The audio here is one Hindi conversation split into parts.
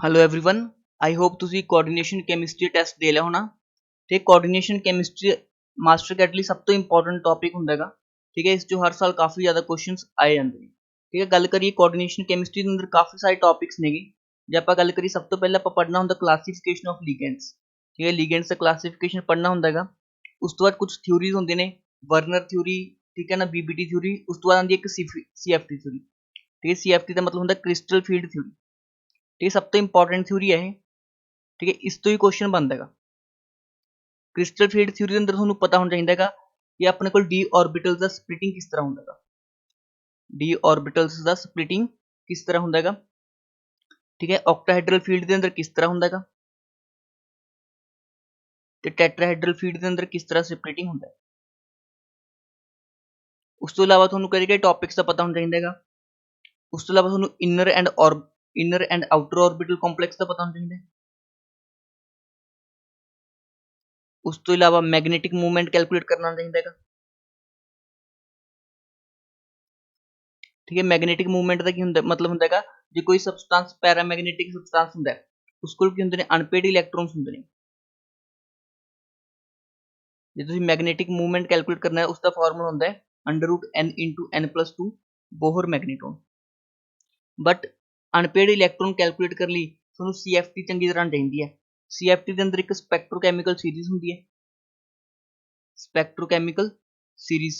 Hello everyone. आई होप ਤੁਸੀਂ ਕੋਆਰਡੀਨੇਸ਼ਨ ਕੈਮਿਸਟਰੀ ਟੈਸਟ ਦੇ ਲਿਆ ਹੋਣਾ ਤੇ ਕੋਆਰਡੀਨੇਸ਼ਨ ਕੈਮਿਸਟਰੀ ਮਾਸਟਰ ਕੈਟ ਲਈ ਸਭ ਤੋਂ ਇੰਪੋਰਟੈਂਟ ਟੌਪਿਕ ਹੁੰਦਾ ਹੈਗਾ। ਠੀਕ ਹੈ, ਇਸ 'ਚੋਂ ਹਰ ਸਾਲ ਕਾਫੀ ਜ਼ਿਆਦਾ ਕੁਐਸਚਨਸ ਆਏ ਜਾਂਦੇ ਨੇ। ਠੀਕ ਹੈ, ਗੱਲ ਕਰੀਏ ਕੋਆਰਡੀਨੇਸ਼ਨ ਕੈਮਿਸਟਰੀ ਦੇ ਅੰਦਰ ਕਾਫੀ ਸਾਰੇ ਟੌਪਿਕਸ ਨੇਗੇ। ਜੇ ਆਪਾਂ ਗੱਲ ਕਰੀਏ ਸਭ ਤੋਂ ਪਹਿਲਾਂ ਆਪਾਂ ਪੜ੍ਹਨਾ ਹੁੰਦਾ ਕਲਾਸੀਫਿਕੇਸ਼ਨ ਆਫ ਲਿਗੈਂਡਸ। ਠੀਕ ਹੈ, ਲਿਗੈਂਡਸ ਦਾ ਕਲਾਸੀਫਿਕੇਸ਼ਨ ਪੜ੍ਹਨਾ ਹੁੰਦਾ ਹੈਗਾ। ਉਸ ਤੋਂ ਬਾਅਦ ਕੁਝ ਥਿਊਰੀਜ਼ ਹੁੰਦੇ ਨੇ, ਵਰਨਰ ਥਿਊਰੀ, ਠੀਕ ਹੈ ਨਾ, ਬੀਬੀਟੀ ਥਿਊਰੀ। ਉਸ ਤੋਂ ਬਾਅਦ ਆਉਂਦੀ ਇੱਕ ਸੀਐਫਟੀ ਥਿਊਰੀ। ਠੀਕ ਹੈ, ਸੀਐਫਟੀ ਦਾ ਮਤਲਬ ਹੁੰਦਾ ਕ੍ਰਿਸਟਲ ਫੀਲਡ ਥਿਊਰੀ। ठीक है, सब तो इंपॉर्टेंट थ्योरी है। ठीक है, इस तो ही क्वेश्चन बनता है। क्रिस्टल फील्ड थ्योरी के अंदर ਤੁਹਾਨੂੰ ਪਤਾ ਹੋਣਾ ਚਾਹੀਦਾ ਹੈਗਾ ਕਿ ਆਪਣੇ ਕੋਲ ਡੀ ऑर्बिटल्स ਦਾ ਸਪਲਿਟਿੰਗ ਕਿਸ ਤਰ੍ਹਾਂ ਹੁੰਦਾ ਹੈਗਾ। ਡੀ ऑर्बिटल्स ਦਾ ਸਪਲਿਟਿੰਗ ਕਿਸ ਤਰ੍ਹਾਂ ਹੁੰਦਾ ਹੈਗਾ। ਠੀਕ ਹੈ, ऑक्टाहेड्रल फील्ड ਦੇ ਅੰਦਰ ਕਿਸ ਤਰ੍ਹਾਂ ਹੁੰਦਾ ਹੈਗਾ ਤੇ ਟੈਟਰਾहेड्रल फील्ड ਦੇ ਅੰਦਰ ਕਿਸ ਤਰ੍ਹਾਂ ਸਪਲਿਟਿੰਗ ਹੁੰਦਾ ਹੈ। ਉਸ ਤੋਂ ਇਲਾਵਾ ਤੁਹਾਨੂੰ ਕਿਹੜੇ ਟੌਪਿਕਸ ਦਾ ਪਤਾ ਹੋਣਾ ਚਾਹੀਦਾ ਹੈਗਾ। ਉਸ ਤੋਂ ਇਲਾਵਾ ਤੁਹਾਨੂੰ inner and outer orbital complex का पता होना चाहिए। उस तो इलावा मैग्नेटिक मूवमेंट कैलकुलेट करना चाहिए। ठीक है, मैग्नेटिक मूवमेंट का की हुंदा मतलब हुंदा है जे कोई सबस्टांस पैरामैग्नेटिक सबस्टांस हुंदा है उस कोल की हुंदे ने अनपेड इलैक्ट्रॉन्स हुंदे ने। जे तुसीं मैग्नेटिक मूवमेंट कैलकुलेट करना है उसका फार्मूला हुंदा है √n × n+2 Bohr magnetron. But unpaired electron calculate कर ਲਈ ਤੁਹਾਨੂੰ CFT ਚੰਗੀ ਤਰ੍ਹਾਂ ਚਾਹੀਦੀ ਹੈ। CFT ਦੇ ਅੰਦਰ ਇੱਕ ਸਪੈਕਟ੍ਰੋਕੈਮੀਕਲ ਸੀਰੀਜ਼ ਹੁੰਦੀ ਹੈ, ਸਪੈਕਟ੍ਰੋਕੈਮੀਕਲ ਸੀਰੀਜ਼।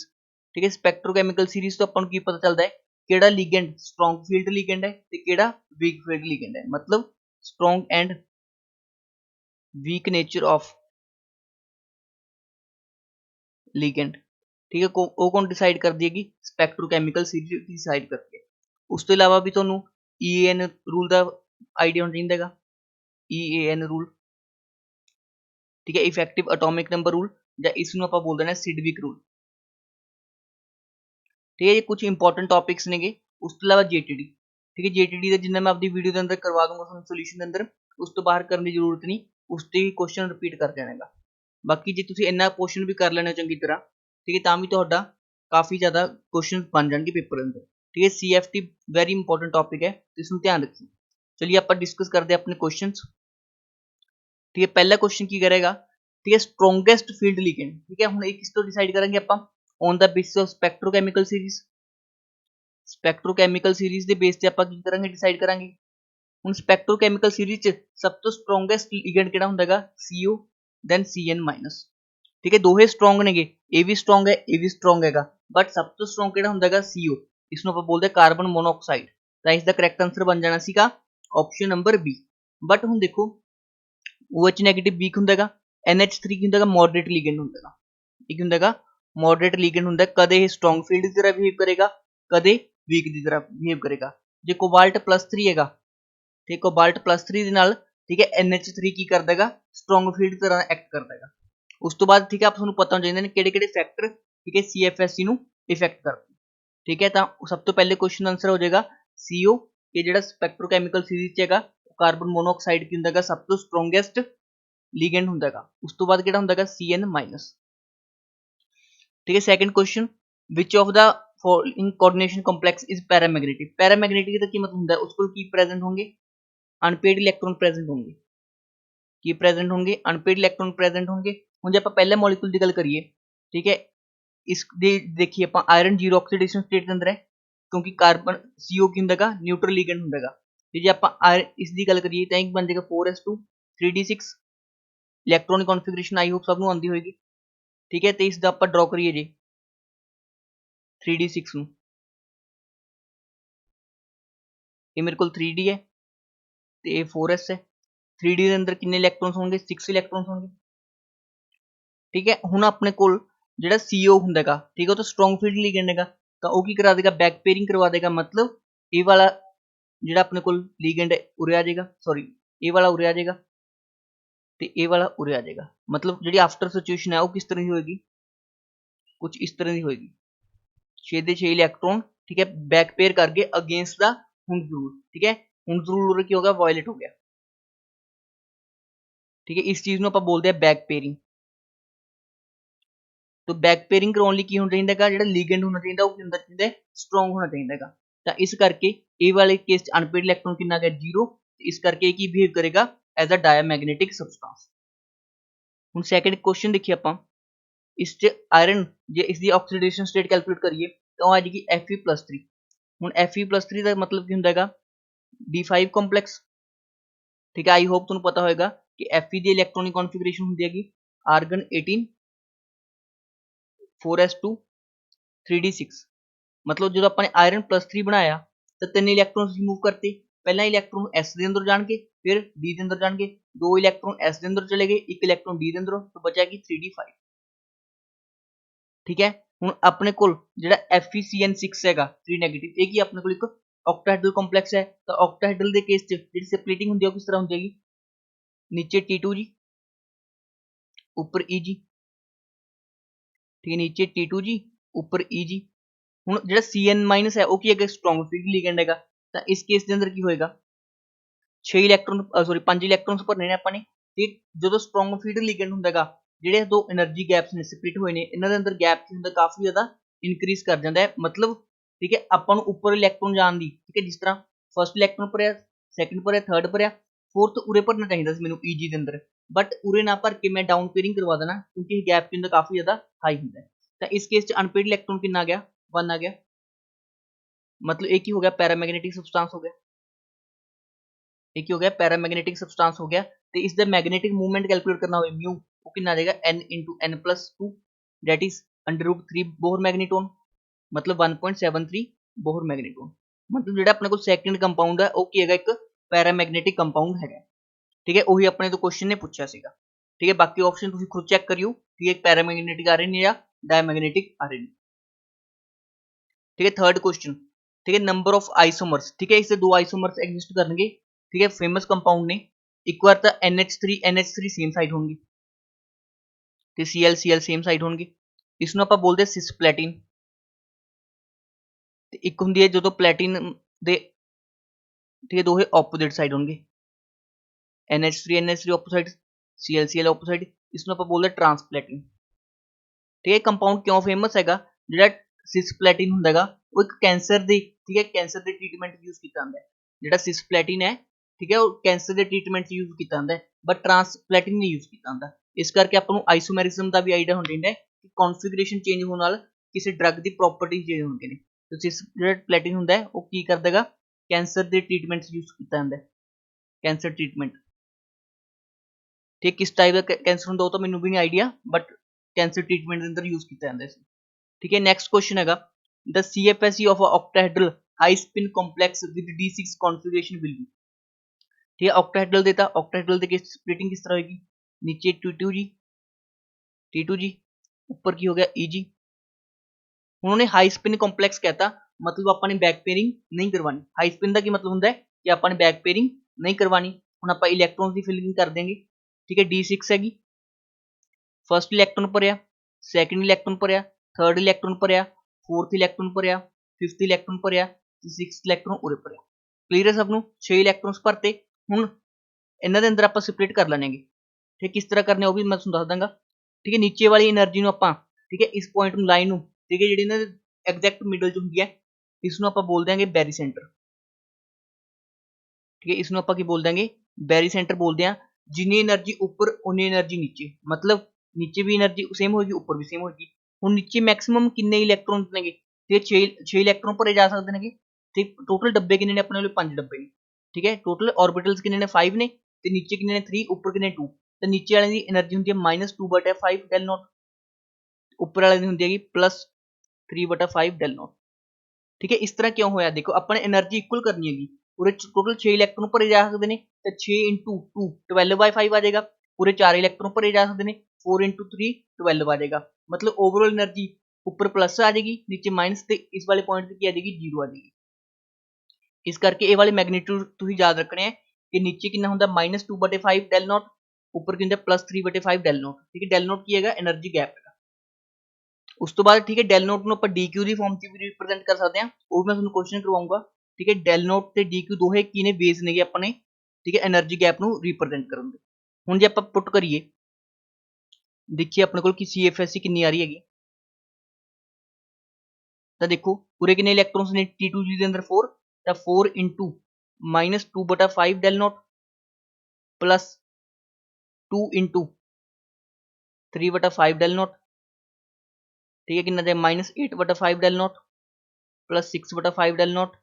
ਠੀਕ ਹੈ, ਸਪੈਕਟ੍ਰੋਕੈਮੀਕਲ ਸੀਰੀਜ਼ ਤੋਂ ਆਪਾਂ ਨੂੰ ਕੀ ਪਤਾ ਚੱਲਦਾ ਹੈ ਕਿਹੜਾ ਲਿਗੈਂਡ ਸਟਰੋਂਗ ਫੀਲਡ ਲਿਗੈਂਡ ਹੈ ਤੇ ਕਿਹੜਾ ਵੀਕ ਫੀਲਡ ਲਿਗੈਂਡ ਹੈ, मतलब strong and weak nature of ligand. ठीक है, वो कौन डिसाइड करती है कि स्पैक्ट्रोकैमिकल सीरीज डिसाइड करती है। उस तो इलावा भी ਤੁਹਾਨੂੰ EAN रूल का आइडिया होना चाहिए। EAN रूल, ठीक है, इफेक्टिव एटॉमिक नंबर रूल या इसनों ਆਪਾਂ बोल देना सिडविक रूल। ठीक है, ये कुछ इंपॉर्टेंट टॉपिक्स ने। उस तो इलावा JTD, ठीक है, JTD का जिन्ना मैं अपनी वीडियो के अंदर करवा दूंगा ਤੁਹਾਨੂੰ सोल्यूशन के अंदर, उस तो बाहर करने की जरूरत नहीं, उस ते ही क्वेश्चन रिपीट कर देना। बाकी जे तुसीं इन्ना क्वेश्चन भी कर लेना चंगी तरह, ठीक है, तां भी तुहाडा काफ़ी ज़्यादा क्वेश्चन बन जाएंगे पेपर के अंदर। ठीक है, CFT वेरी इंपॉर्टेंट टॉपिक है, इसमें ध्यान रखिए। चलिए आप डिस्कस करते हैं अपने क्वेश्चन। ठीक है, पहला क्वेश्चन की करेगा, ठीक है, स्ट्रोंगेस्ट फील्ड लिगेंड। ठीक है, हम एक किस तो डिसाइड करेंगे आप on the basis of spectrochemical series. Spectrochemical series के बेस से आप की करेंगे डिसाइड करेंगे। ਹੁਣ स्पैक्ट्रोकैमिकल सीरीज च सब तो स्ट्रोंगेस्ट लिगेंड ਕਿਹੜਾ ਹੁੰਦਾ ਹੈਗਾ CO then CN-। ठीक है, दोहे स्ट्रोंग नेगे, ये भी स्ट्रोंग है ये भी स्ट्रोंग हैगा, बट सब तो स्ट्रोंग ਕਿਹੜਾ ਹੁੰਦਾ ਹੈਗਾ CO। इसनों ਆਪਾਂ बोलते हैं कार्बन मोनोऑक्साइड। ਤਾਂ ਇਸ ਦਾ ਕਰੈਕਟ ਆਨਸਰ ਬਣ ਜਾਣਾ ਸੀਗਾ ਆਪਸ਼ਨ ਨੰਬਰ B। बट ਹੁਣ देखो OH ਨੈਗੇਟਿਵ ਵੀਕ ਹੁੰਦਾ ਹੈਗਾ, NH3 ਕੀ ਹੁੰਦਾ ਹੈਗਾ ਮੋਡਰੇਟ ਲਿਗੈਂਡ ਹੁੰਦਾ ਹੈਗਾ। ਇਹ ਕੀ ਹੁੰਦਾ ਹੈਗਾ ਮੋਡਰੇਟ ਲਿਗੈਂਡ ਹੁੰਦਾ, ਕਦੇ ਇਹ ਸਟਰੋਂਗ ਫੀਲਡ ਦੀ ਤਰ੍ਹਾਂ ਬਿਹੇਵ ਕਰੇਗਾ ਕਦੇ ਵੀਕ ਦੀ ਤਰ੍ਹਾਂ ਬਿਹੇਵ ਕਰੇਗਾ। ਜੇ ਕੋਬਾल्ट +3 ਹੈਗਾ ਤੇ ਕੋਬਾल्ट +3 ਦੇ ਨਾਲ, ठीक है, NH3 ਕੀ ਕਰਦਾ ਹੈਗਾ ਸਟਰੋਂਗ ਫੀਲਡ ਦੀ ਤਰ੍ਹਾਂ ਐਕਟ ਕਰਦਾ ਹੈਗਾ। ਉਸ ਤੋਂ ਬਾਅਦ ਠੀਕ ਹੈ, ਆਪ ਤੁਹਾਨੂੰ ਪਤਾ ਹੋਣਾ ਚਾਹੀਦਾ ਨੇ ਕਿਹੜੇ-ਕਿਹੜੇ ਫੈਕਟਰ, ਠੀਕ ਹੈ, CFSC ਨੂੰ ਇਫੈਕਟ ਕਰਦੇ। ਠੀਕ ਹੈ, ਤਾਂ ਸਭ ਤੋਂ ਪਹਿਲੇ ਕੁਐਸਚਨ ਆਨਸਰ ਹੋ ਜਾਏਗਾ CO ਕਿ ਜਿਹੜਾ ਸਪੈਕਟ੍ਰੋਕੈਮੀਕਲ ਸੀਰੀਜ਼ 'ਚ ਹੈਗਾ ਕਾਰਬਨ ਮੋਨੋਆਕਸਾਈਡ ਕੀ ਹੁੰਦਾ ਹੈਗਾ ਸਭ ਤੋਂ ਸਟਰੋਂਗੈਸਟ ਲਿਗੈਂਡ ਹੁੰਦਾ ਹੈਗਾ। ਉਸ ਤੋਂ ਬਾਅਦ ਕਿਹੜਾ ਹੁੰਦਾ ਹੈਗਾ CN-। ठीक है, second question, which of the following coordination complex is paramagnetic. Paramagnetic का की मतलब ਹੁੰਦਾ है उस पर की प्रेजेंट होंगे अनपेड इलेक्ट्रॉन प्रेजेंट होंगे, की प्रेजेंट होंगे अनपेड इलेक्ट्रॉन प्रेजेंट होंगे। ਹੁਣ ਜੇ ਆਪਾਂ ਪਹਿਲੇ ਮੋਲੀਕੂਲ ਦੀ ਗੱਲ ਕਰੀਏ, ठीक है, ਇਸ ਦੇ ਦੇਖੀਏ ਆਪਾਂ ਆਇਰਨ ਜ਼ੀਰੋ ਆਕਸੀਡੇਸ਼ਨ ਸਟੇਟ ਦੇ ਅੰਦਰ ਹੈ ਕਿਉਂਕਿ ਕਾਰਬਨ CO ਕੀ ਹੁੰਦਾ ਹੈਗਾ ਨਿਊਟਰਲ ਲਿਗੈਂਡ ਹੁੰਦਾ ਹੈਗਾ। ਤੇ ਜੇ ਆਪਾਂ ਇਸ ਦੀ ਗੱਲ ਕਰੀਏ ਤਾਂ ਇੱਕ ਬਣ ਜਾਏਗਾ 4s2 3d6 electronic ਕਨਫਿਗਰੇਸ਼ਨ। I hope सब ਨੂੰ ਆਉਂਦੀ ਹੋਏਗੀ। ठीक है, तो इस दा ਆਪਾਂ ਡਰਾ ਕਰੀਏ ਜੀ 3d6 ਨੂੰ, ਇਹ ਮੇਰੇ ਕੋਲ 3d ਹੈ ਤੇ ਇਹ 4s ਹੈ। 3d ਦੇ ਅੰਦਰ ਕਿੰਨੇ ਇਲੈਕਟ੍ਰॉन्स ਹੋਣਗੇ 6 ਇਲੈਕਟ੍रॉन्स ਹੋਣਗੇ। ठीक है, ਹੁਣ ਆਪਣੇ ਕੋਲ ਜਿਹੜਾ CO ਹੁੰਦਾ ਹੈਗਾ, ठीक है, ਉਹ ਤਾਂ ਸਟਰੋਂਗ ਫੀਲਡ ਲਿਗੈਂਡ ਹੈਗਾ, ਤਾਂ ਉਹ ਕੀ ਕਰਾ ਦੇਗਾ ਬੈਕ ਪੇਅਰਿੰਗ ਕਰਵਾ ਦੇਗਾ। मतलब ਇਹ ਵਾਲਾ ਜਿਹੜਾ ਆਪਣੇ ਕੋਲ ਲਿਗੈਂਡ ਹੈ ਉਰੇ ਆ ਜਾਏਗਾ, ਸੌਰੀ ਇਹ ਵਾਲਾ ਉਰੇ ਆ ਜਾਏਗਾ ਤੇ ਇਹ ਵਾਲਾ ਉਰੇ ਆ ਜਾਏਗਾ। मतलब ਜਿਹੜੀ ਆਫਟਰ ਸਿਚੁਏਸ਼ਨ ਹੈ ਉਹ ਕਿਸ ਤਰ੍ਹਾਂ ਦੀ ਹੋਏਗੀ, कुछ इस तरह की होएगी 6 ਦੇ 6 इलेक्ट्रॉन। ठीक है, बैक पेयर करके अगेंस्ट द हुंड रूल। ठीक है, हुंड रूल की होगा वायलेट हो गया। ठीक है, इस चीज ਨੂੰ ਆਪਾਂ बोलते हैं बैक पेयरिंग। तो बैक पेयरिंग कराने ਲਈ ਕੀ ਹੋਣਾ ਚਾਹੀਦਾ ਹੈਗਾ ਜਿਹੜਾ ਲਿਗੈਂਡ ਹੋਣਾ ਚਾਹੀਦਾ ਉਹ ਕੀ ਹੁੰਦਾ ਚਾਹੀਦਾ ਸਟਰੋਂਗ ਹੋਣਾ ਚਾਹੀਦਾ ਹੈਗਾ। ਤਾਂ ਇਸ ਕਰਕੇ ਇਹ ਵਾਲੇ ਕੇਸ ਚ ਅਨਪੇਡ ਇਲੈਕਟ੍ਰੋਨ ਕਿੰਨਾ ਗਿਆ 0 इस करके ये ਕੀ ਬਿਹੇਵ ਕਰੇਗਾ ਐਜ਼ ਅ ਡਾਇਮੈਗਨੈਟਿਕ ਸਬਸਟੈਂਸ। ਹੁਣ ਸੈਕੰਡ ਕੁਐਸਚਨ ਦੇਖੀਏ ਆਪਾਂ, ਇਸ 'ਚ ਆਇਰਨ ਜੇ ਇਸ ਦੀ ਆਕਸੀਡੇਸ਼ਨ ਸਟੇਟ ਕੈਲਕੂਲੇਟ ਕਰੀਏ ਤਾਂ ਉਹ ਆ ਜਾਏਗੀ Fe+3। ਹੁਣ Fe+3 ਦਾ ਮਤਲਬ ਕੀ ਹੁੰਦਾ ਹੈਗਾ D5 ਕੰਪਲੈਕਸ, ਠੀਕ ਹੈ। ਆਈ ਹੋਪ ਤੁਹਾਨੂੰ ਪਤਾ ਹੋਏਗਾ ਕਿ Fe ਦੀ ਇਲੈਕਟ੍ਰੋਨਿਕ ਕਨਫੀਗਰੇਸ਼ਨ ਹੁੰਦੀ ਹੈਗੀ ਆਰਗਨ 18 4s2 3d6। ਮਤਲਬ ਜਦੋਂ ਆਪਾਂ ਨੇ ਆਇਰਨ +3 ਬਣਾਇਆ ਤਾਂ 3 ਇਲੈਕਟ੍ਰੋਨਸ ਰਿਮੂਵ ਕਰਤੇ। ਪਹਿਲਾ ਇਲੈਕਟ੍ਰੋਨ S ਦੇ ਅੰਦਰ ਜਾਣਗੇ, ਫਿਰ D ਦੇ ਅੰਦਰ ਜਾਣਗੇ, 2 ਇਲੈਕਟ੍ਰੋਨ S ਦੇ ਅੰਦਰ ਚਲੇ ਗਏ, 1 ਇਲੈਕਟ੍ਰੋਨ D ਦੇ ਅੰਦਰੋਂ, ਤਾਂ ਬਚੇਗੀ 3d5, ਠੀਕ ਹੈ। ਹੁਣ ਆਪਣੇ ਕੋਲ ਜਿਹੜਾ FeCN6 ਹੈਗਾ 3 ਨੈਗੇਟਿਵ, ਇਹ ਕੀ ਆਪਣੇ ਕੋਲ ਇੱਕ ऑक्टाहेड्रल ਕੰਪਲੈਕਸ ਹੈ। ਤਾਂ ऑक्टाहेड्रल ਦੇ ਕੇਸ 'ਚ ਜਿਹੜੀ ਸਪਲਿਟਿੰਗ ਹੁੰਦੀ ਹੈ ਉਹ ਕਿਸ ਤਰ੍ਹਾਂ ਹੁੰਦੀ ਹੈਗੀ, नीचे T2 जी ऊपर E जी, ठीक है, नीचे T2 जी ऊपर E जी। ਹੁਣ ਜਿਹੜਾ CN- ਹੈ ਉਹ ਕੀ ਹੈਗਾ ਸਟਰੋਂਗ ਫੀਲਡ ਲਿਗੈਂਡ ਹੈਗਾ, ਤਾਂ ਇਸ ਕੇਸ ਦੇ ਅੰਦਰ ਕੀ ਹੋਏਗਾ 6 ਇਲੈਕਟ੍ਰੋਨ 5 ਇਲੈਕਟ੍ਰੋਨਸ ਭਰਨੇ ਨੇ ਆਪਾਂ ਨੇ। ਤੇ ਜਦੋਂ ਸਟਰੋਂਗ ਫੀਲਡ ਲਿਗੈਂਡ ਹੁੰਦਾ ਹੈਗਾ, ਜਿਹੜੇ ਦੋ એનર્ਜੀ ਗੈਪਸ ਨੇ ਸਪਲਿਟ ਹੋਏ ਨੇ, ਇਹਨਾਂ ਦੇ ਅੰਦਰ ਗੈਪ ਕੀ ਹੁੰਦਾ ਕਾਫੀ ਜ਼ਿਆਦਾ ਇਨਕਰੀਜ਼ ਕਰ ਜਾਂਦਾ ਹੈ। ਮਤਲਬ ਠੀਕ ਹੈ ਆਪਾਂ ਨੂੰ ਉੱਪਰ ਇਲੈਕਟ੍ਰੋਨ ਜਾਣ ਦੀ, ਠੀਕ ਹੈ, ਜਿਸ ਤਰ੍ਹਾਂ ਫਸਟ ਇਲੈਕਟ੍ਰੋਨ ਭਰਿਆ, ਸੈਕੰਡ ਭਰਿਆ, ਥਰਡ ਭਰਿਆ, फोर्थ उरे भरना चाहिए ਸੀ ਮੈਨੂੰ ईजी ਦੇ ਅੰਦਰ, बट उरे ना भर के मैं डाउन पेयरिंग करवा देना क्योंकि गैप के अंदर काफी ज्यादा हाई होता है। तो इस केस च अनपेड इलेक्ट्रॉन कितना आ गया 1 आ गया, मतलब एक ही हो गया पैरामैग्नेटिक सबस्टांस हो गया, एक ही हो गया पैरामैग्नेटिक सबस्टांस हो गया। तो इसका मैग्नेटिक मूवमेंट कैलकुलेट करना हो म्यू वो कितना आ जाएगा n × n+2 that is √3 Bohr magneton, मतलब 1.73 बोहर मैग्नेटोन। मतलब जो अपने को सैकेंड कंपाउंड है वो की है एक पैरामैग्नेटिक कंपाउंड है, ठीक है। ਉਹੀ ਆਪਣੇ ਤੋਂ ਕੁਐਸਚਨ ਨੇ ਪੁੱਛਿਆ ਸੀਗਾ, ਠੀਕ ਹੈ। ਬਾਕੀ ਆਪਸ਼ਨ ਤੁਸੀਂ ਖੁਦ ਚੈੱਕ ਕਰਿਓ ਕਿ ਇੱਕ ਪੈਰਾਮੈਗਨੈਟਿਕ ਆ ਰਹੇ ਨੇ ਜਾਂ ਡਾਇਮੈਗਨੈਟਿਕ ਆ ਰਹੇ ਨੇ, ठीक है। थर्ड क्वेश्चन, ठीक है, नंबर ऑफ आइसोमर्स, ठीक है, इससे दो आइसोमर्स एग्जिस्ट करनगे, ठीक है, फेमस कंपाउंड ने। एक बार तो NH3 सेम साइड होंगे ते Cl सेम साइड होंगे, इसनों ਆਪਾਂ बोलते हैं सिसप्लैटिन। ते एक ਹੁੰਦੀ है ਜਦੋਂ प्लैटिन ਦੇ, ठीक है, दोहे ऑपोजिट साइड होंगे, NH3 ऑपोजिट, Cl ऑपोजिट, इसमें ਆਪਾਂ बोलते ट्रांसप्लैटिन, ठीक है। कंपाउंड क्यों फेमस हैगा, ਜਿਹੜਾ सिसप्लैटिन ਹੁੰਦਾ ਹੈਗਾ ਉਹ ਇੱਕ ਕੈਂਸਰ ਦੀ, ठीक है, ਕੈਂਸਰ ਦੇ ਟ੍ਰੀਟਮੈਂਟ ਯੂਜ਼ ਕੀਤਾ ਜਾਂਦਾ ਹੈ। ਜਿਹੜਾ सिसप्लैटिन ਹੈ, ठीक है, ਉਹ ਕੈਂਸਰ ਦੇ ਟ੍ਰੀਟਮੈਂਟ ਯੂਜ਼ ਕੀਤਾ ਜਾਂਦਾ ਹੈ, ਬਟ ट्रांसप्लैटिन ਨਹੀਂ ਯੂਜ਼ ਕੀਤਾ ਜਾਂਦਾ। ਇਸ ਕਰਕੇ ਆਪਾਂ ਨੂੰ ਆਈਸੋਮੈਰਿਜ਼ਮ ਦਾ ਵੀ ਆਈਡੀਆ ਹੋਣਾ ਚਾਹੀਦਾ ਹੈ ਕਿ ਕਨਫੀਗਰੇਸ਼ਨ ਚੇਂਜ ਹੋਣ ਨਾਲ ਕਿਸੇ ਡਰੱਗ ਦੀ ਪ੍ਰੋਪਰਟੀ ਚੇਂਜ ਹੁੰਦੀਆਂ ਨੇ। ਤੇ सिसप्लैटिन ਹੁੰਦਾ ਹੈ ਉਹ ਕੀ ਕਰਦਾ ਹੈਗਾ ਕੈਂਸਰ ਦੇ ਟ੍ਰੀਟਮੈਂਟ ਯੂਜ਼ ਕੀਤਾ ਜਾਂਦਾ ਹੈ, ਕੈਂਸਰ ਟ੍ਰੀਟਮੈਂਟ, ठीक, किस टाइप का कैंसर होंगे वो तो मैंने भी नहीं आइडिया, बट कैंसर ट्रीटमेंट के अंदर यूज किया जाता है, ठीक है। नेक्स्ट क्वेश्चन हैगा the CFSE of octahedral high spin complex with D6 configuration will be, ठीक है। ऑक्टाहेड्रल देता, ऑक्टाहेड्रल की स्प्लिटिंग किस तरह होगी, नीचे T2 जी ऊपर की हो गया E जी। उन्होंने हाई स्पिन कॉम्प्लेक्स कहता, मतलब अपने बैक पेयरिंग नहीं करवानी। हाई स्पिन का की मतलब होंगे कि अपने बैक पेयरिंग नहीं करवानी। हुण आपां इलैक्ट्रॉन्स की फिलिंग कर देंगे, ठीक है। D6 हैगी, फर्स्ट इलैक्ट्रॉन भरिया, सैकेंड इलैक्ट्रॉन भरिया, थर्ड इलैक्ट्रॉन भरिया, फोर्थ इलैक्ट्रॉन भरिया, फिफ्थ इलैक्ट्रॉन भरिया, सिक्स्थ इलैक्ट्रॉन उरे भरिया। क्लीयर है सबनों, 6 इलैक्ट्रॉन्स भरते। हुण इन्हां दे अंदर आपां स्प्लिट कर लैणे, ठीक, किस तरह करने वो भी मैं तुहानूं दस दांगा, ठीक है। नीचे वाली एनर्जी नूं आपां, ठीक है, इस पॉइंट नूं लाइन नूं, ठीक है, जिहड़ी इन्हां दे एग्जैक्ट मिडल च हुंदी है, इसनूं आपां बोल देंगे बैरी सेंटर, ठीक है। इसनूं आपां की बोल देंगे बैरी सेंटर बोलते हैं। जिन्नी एनर्जी ऊपर उन्नी एनर्जी नीचे, मतलब नीचे भी एनर्जी सेम होगी ऊपर भी सेम होगी। हुण नीचे मैक्सिमम कितने इलैक्ट्रॉन ने, तो 6 इलैक्ट्रॉन भरे जा सकते हैं, ठीक। टोटल डब्बे कितने ने अपने 5 डब्बे ने, ठीक है। टोटल ऑर्बिटल्स कितने ने 5 ने, तो नीचे कितने ने 3, ऊपर कितने 2। तो नीचे वाले की एनर्जी होंगी -2/5 डेल नॉट, ऊपर वाले की होंगी है +3/5 डेल नॉट, ठीक है। इस तरह क्यों होया, देखो अपने एनर्जी इक्वल करनी है। पूरे टोटल 6 इलैक्ट्रॉन भरे जा सकते हैं, तो 6 × 2 12/5 आ जाएगा। पूरे 4 इलैक्ट्रॉन भरे जा सकते हैं, 4 × 3 12 आ जाएगा। मतलब ओवरऑल एनर्जी ऊपर प्लस आ जाएगी, नीचे माइनस, तो इस वाले पॉइंट पर क्या आ जाएगी 0 आ जाएगी। इस करके ये वाले मैग्नीट्यूड तुसीं याद रखने हैं कि नीचे कितना होंगे -2/5 डेल नॉट, ऊपर की होंगे +3/5 डेल नॉट, ठीक है। डेल नॉट की है एनर्जी गैप है। उस तो बाद, ठीक है, डेल नॉट को DQ की फॉर्म से भी रिप्रेजेंट कर सकते हैं, वो मैं तुहानूं क्वेश्चन करवाऊंगा, ठीक है। डेल नॉट ते DQ दोहे की ने बेस ने अपने, ठीक है, एनर्जी गैप नूं रिप्रेजेंट करनगे। हुण जे आपां पुट करिए, देखिए अपने कोल कि CFSE कितनी आ रही हैगी, तो देखो पूरे कितने इलैक्ट्रॉन्स ने T2 जी के अंदर 4, तो 4 × -2/5 del naught plus 2 into 3/5 del naught, ठीक है, कितना देगा -8/5 del naught plus 6/5 del naught,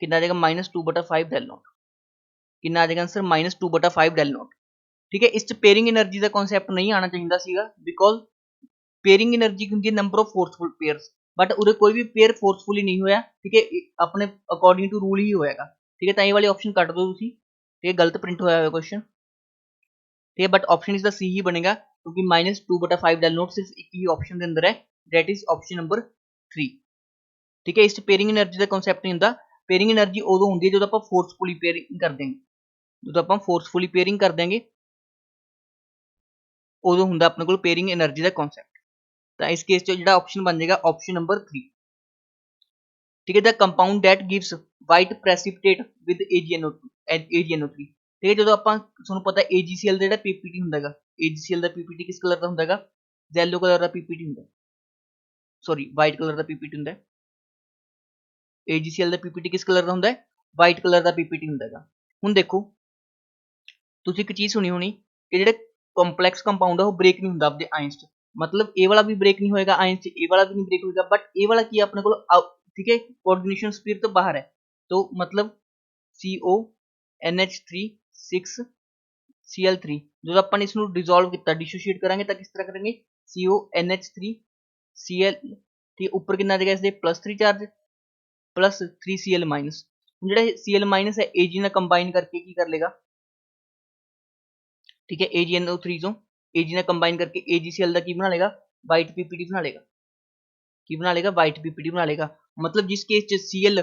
कितना देगा -2/5 डेल नॉट, कितना आ जाएगा आंसर -2/5 डेल नॉट। ठीक है, इस पेयरिंग एनर्जी का कॉन्सैप्ट नहीं आना चाहिए सीगा, बिकॉज पेयरिंग एनर्जी की number of forceful pairs, but उरे कोई भी पेयर फोर्सफुली नहीं होया, ठीक है, अपने अकॉर्डिंग टू रूल ही होएगा। ठीक है, तो ये वाली ऑप्शन कट दो तुसी, ठीक है, गलत प्रिंट होया है क्वेश्चन, ठीक है, बट ऑप्शन इज द सी ही बनेगा, क्योंकि -2/5 डेल नॉट सिर्फ एक ही ऑप्शन के अंदर है, दैट इज ऑप्शन नंबर 3। ठीक है, इस पेयरिंग एनर्जी का कॉन्सैप्ट नहीं होता। पेयरिंग एनर्जी उदों होंदी है जो आप फोर्सफुली पेयरिंग कर देंगे, जो आप फोर्सफुली पेयरिंग कर देंगे उदों होंदा अपने को पेयरिंग एनर्जी का कॉन्सैप्ट। तो इस केस जो ऑप्शन बन जाएगा ऑप्शन नंबर 3। ठीक है, the compound that gives white precipitate with AgNO3, ठीक है, जो ਆਪਾਂ ਤੁਹਾਨੂੰ ਪਤਾ AgCl ਦਾ ਜਿਹੜਾ PPT ਹੁੰਦਾਗਾ, AgCl ਦਾ PPT ਕਿਸ ਕਲਰ ਦਾ ਹੁੰਦਾਗਾ, ਯੈਲੋ ਕਲਰ ਦਾ PPT ਹੁੰਦਾ, ਸੌਰੀ ਵਾਈਟ ਕਲਰ ਦਾ PPT ਹੁੰਦਾ। AgCl ਦਾ PPT ਕਿਸ ਕਲਰ ਦਾ ਹੁੰਦਾ ਹੈ, ਵਾਈਟ ਕਲਰ ਦਾ PPT ਹੁੰਦਾਗਾ। ਹੁਣ ਦੇਖੋ ਤੁਸੀਂ ਇੱਕ ਚੀਜ਼ ਸੁਣੀ ਹੋਣੀ ਕਿ ਜਿਹੜੇ ਕੰਪਲੈਕਸ ਕੰਪਾउंड है वो ब्रेक नहीं ਹੁੰਦਾ अपने आयंस ਚ, मतलब ए वाला भी ब्रेक नहीं होएगा आयंस ਚ, ए वाला भी नहीं ब्रेक होएगा, बट ए वाला की अपने को, ठीक है, कोऑर्डिनेशन स्पीड तो बाहर है, तो मतलब CONH3 6Cl3 जो अपन इसमें डिसॉल्व किया डिसोशिएट करेंगे तो किस तरह करेंगे CONH3 Cl, ठीक, ऊपर कितना देगा इसलिए +3 चार्ज प्लस 3Cl माइनस, जो Cl माइनस है Ag ने कंबाइन करके की कर लेगा, ठीक है, AgNO3 जो Ag ने कंबाइन करके AgCl का की बना लेगा, वाइट PPT बना लेगा, की बना लेगा, वाइट PPT बना लेगा। मतलब जिस केस च Cl,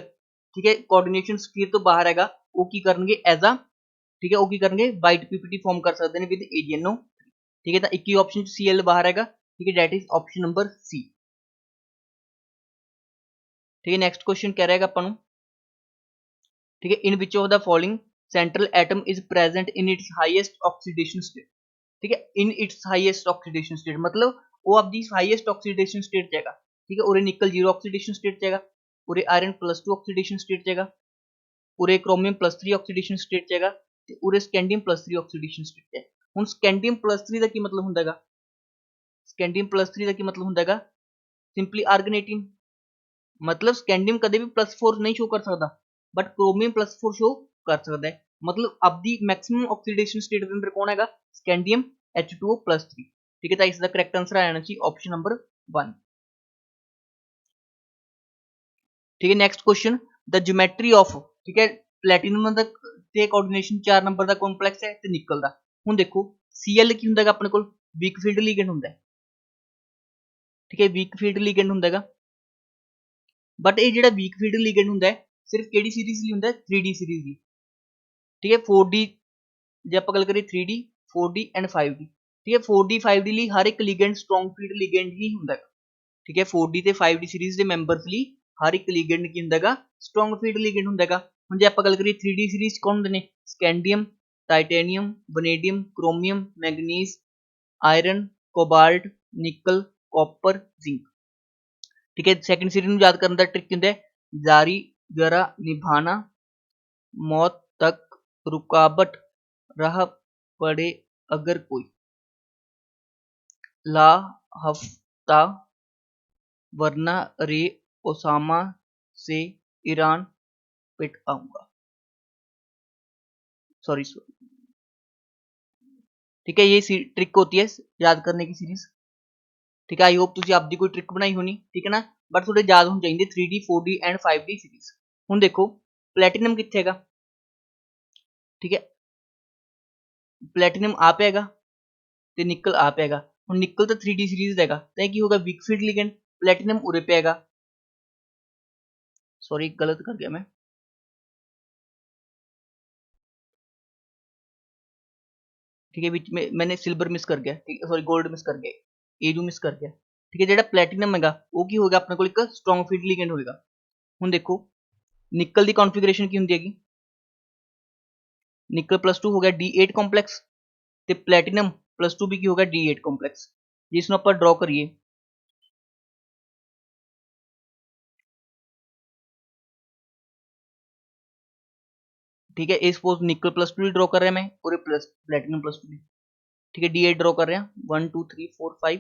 ठीक है, कोऑर्डिनेशन स्फीयर तो बाहर हैगा, वो की करनगे एज अ, ठीक है, वो की करनगे वाइट PPT फॉर्म कर सकते हैं विद AgNO, ठीक है, तो एक ही ऑप्शन Cl बाहर हैगा, ठीक है, that is option number C. ठीक है, नेक्स्ट क्वेश्चन कह रहेगा अपन, ठीक है, in which of the following central atom is present in its highest oxidation state, ठीक है, in its highest oxidation state मतलब वो अपनी हाईएस्ट ऑक्सीडेशन स्टेट जाएगा, ठीक है, उरे निकल 0 ऑक्सीडेशन स्टेट जाएगा, उरे आयरन +2 ऑक्सीडेशन स्टेट जाएगा, उरे क्रोमियम +3 ऑक्सीडेशन स्टेट जाएगा, ते उरे स्कैंडियम +3 ऑक्सीडेशन स्टेट जाएगा। हुण स्कैंडियम +3 ਦਾ ਕੀ मतलब ਹੁੰਦਾਗਾ, स्कैंडियम +3 ਦਾ ਕੀ मतलब ਹੁੰਦਾਗਾ, ਸਿੰਪਲੀ ਆਰਗਨੇਟਿਨ, मतलब स्कैंडियम कदे भी +4 नहीं शो कर सकता, बट क्रोमियम +4 शो कर सकता है, मतलब अब दी मैक्सिमम ऑक्सीडेशन स्टेट के अंदर कौन हैगा, स्कैंडियम H2O+3, ठीक है, तो इसका करेक्ट आंसर आ जाना चाहिए ऑप्शन नंबर 1। ठीक है, next question, the geometry of, ठीक है, प्लैटिनम दा ते कोऑर्डिनेशन 4 नंबर दा कॉम्प्लेक्स है ते निकल दा। हुण देखो Cl की हुंदागा अपने कोल वीक फील्ड लिगेंड हुंदा है, ठीक है, वीक फील्ड लिगेंड हुंदागा, बट ये जिहड़ा वीक फील्ड लिगेंड हुंदा है सिर्फ केड़ी सीरीज ਲਈ ਹੁੰਦਾ ਹੈ 3D सीरीज ਲਈ, ठीक है, 4D ਜੇ ਆਪਾਂ ਗੱਲ ਕਰੀਏ 3D 4D एंड 5D, ठीक है, 4D 5D ਲਈ ਹਰ ਇੱਕ ਲਿਗेंड स्ट्रॉन्ग फील्ड लिगेंड ही ਹੁੰਦਾ ਹੈ, ठीक है, 4D ਤੇ 5D सीरीज ਦੇ ਮੈਂਬਰਸ ਲਈ ਹਰ ਇੱਕ ਲਿਗेंड ਕੀ ਹੁੰਦਾਗਾ स्ट्रॉन्ग फील्ड लिगेंड ਹੁੰਦਾਗਾ। ਹੁਣ ਜੇ ਆਪਾਂ ਗੱਲ ਕਰੀਏ 3D सीरीज ਕੌਣ ਹੁੰਦੇ ਨੇ, scandium, titanium, vanadium, chromium, manganese, iron, cobalt, nickel, copper, zinc, ठीक है, सैकेंड सीरीज में याद करने का ट्रिक क्या है, जारी जरा निभाना, मौत तक रुकावट रह पड़े अगर कोई, ला हफ्ता, वरना रे ओसामा से ईरान पिट आऊंगा, सॉरी, ठीक है, ये ट्रिक होती है याद करने की सीरीज, ठीक है, आई होप तुसी आपदी कोई ट्रिक बनाई होनी, ठीक है ना, बट थोड़े याद होने चाहिए 3D 4D and 5D series. हुण देखो प्लैटिनम कित्थे हैगा, ठीक है, प्लैटिनम आप हैगा ते निकल आप हैगा, हुण निकल तो 3D सीरीज हैगा, तो की होगा वीक फील्ड लिगेंड, प्लैटिनम उरे पे हैगा, सॉरी गलत कर गया मैं, ठीक है, बीच में मैंने सिल्वर मिस कर गया, ठीक है, सॉरी गोल्ड मिस कर गया, एजू मिस कर गया, ठीक है, जेड़ा प्लैटिनम हैगा वो की होगा अपने को एक स्ट्रॉन्ग फील्ड लिगेंड होगा। हुण देखो निकल की कॉन्फिगरेशन की होंदी हैगी, निकल +2 हो गया D8 कॉम्प्लैक्स, ते प्लैटिनम +2 भी की होगा D8 कॉम्प्लैक्स, जिसनों आप ड्रॉ करिए, ठीक है। ए सपोज निकल +2 ड्रॉ कर रहे हैं मैं, और प्लस प्लेटिनम +2, ठीक है। D8 ड्रॉ कर रहे हैं 1 2 3 4 5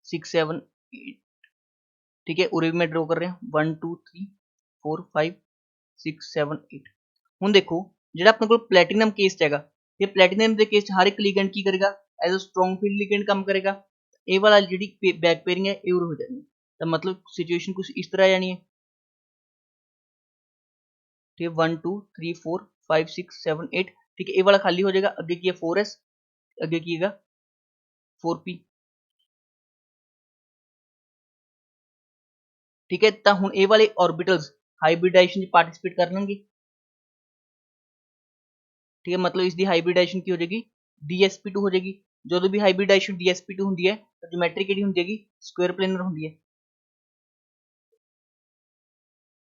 6 7 8, ठीक है। और भी मैं ड्रॉ कर रहे हैं 1 2 3 4 5 6 7 8। ਹੁਣ ਦੇਖੋ ਜਿਹੜਾ ਆਪਣੇ ਕੋਲ ਪਲੈਟੀਨਮ ਕੇਸ ਚ ਹੈਗਾ, ਇਹ ਪਲੈਟੀਨਮ ਦੇ ਕੇਸ ਚ ਹਰ ਇੱਕ ਲਿਗੈਂਡ ਕੀ ਕਰੇਗਾ, ਐਜ਼ ਅ ਸਟਰੋਂਗ ਫੀਲਡ ਲਿਗੈਂਡ ਕੰਮ ਕਰੇਗਾ। ਇਹ ਵਾਲਾ ਜਿਹੜੀ ਬੈਕ पेयरिंग है ਇਹ ਹੋ ਜਾਣੀ, ਤਾਂ मतलब सिचुएशन कुछ इस तरह आ जानी है, ठीक है। 1 2 3 4 5 6 7 8, ठीक है। ये वाला खाली हो जाएगा, आगे की है 4s, आगे कीगा 4p, ठीक है। तो हुण ये वाले ऑर्बिटल्स हाइब्रिडाइजेशन पार्टिसिपेट कर लेंगे, ठीक है। मतलब इसकी हाइब्रिडाइजेशन की हो जाएगी DsP2 हो जाएगी। जो भी हाइब्रिडाइजेशन DsP2 होंगी है तो ज्योमेट्री किहड़ी होंदी है, स्क्वायर प्लेनर होंदी है,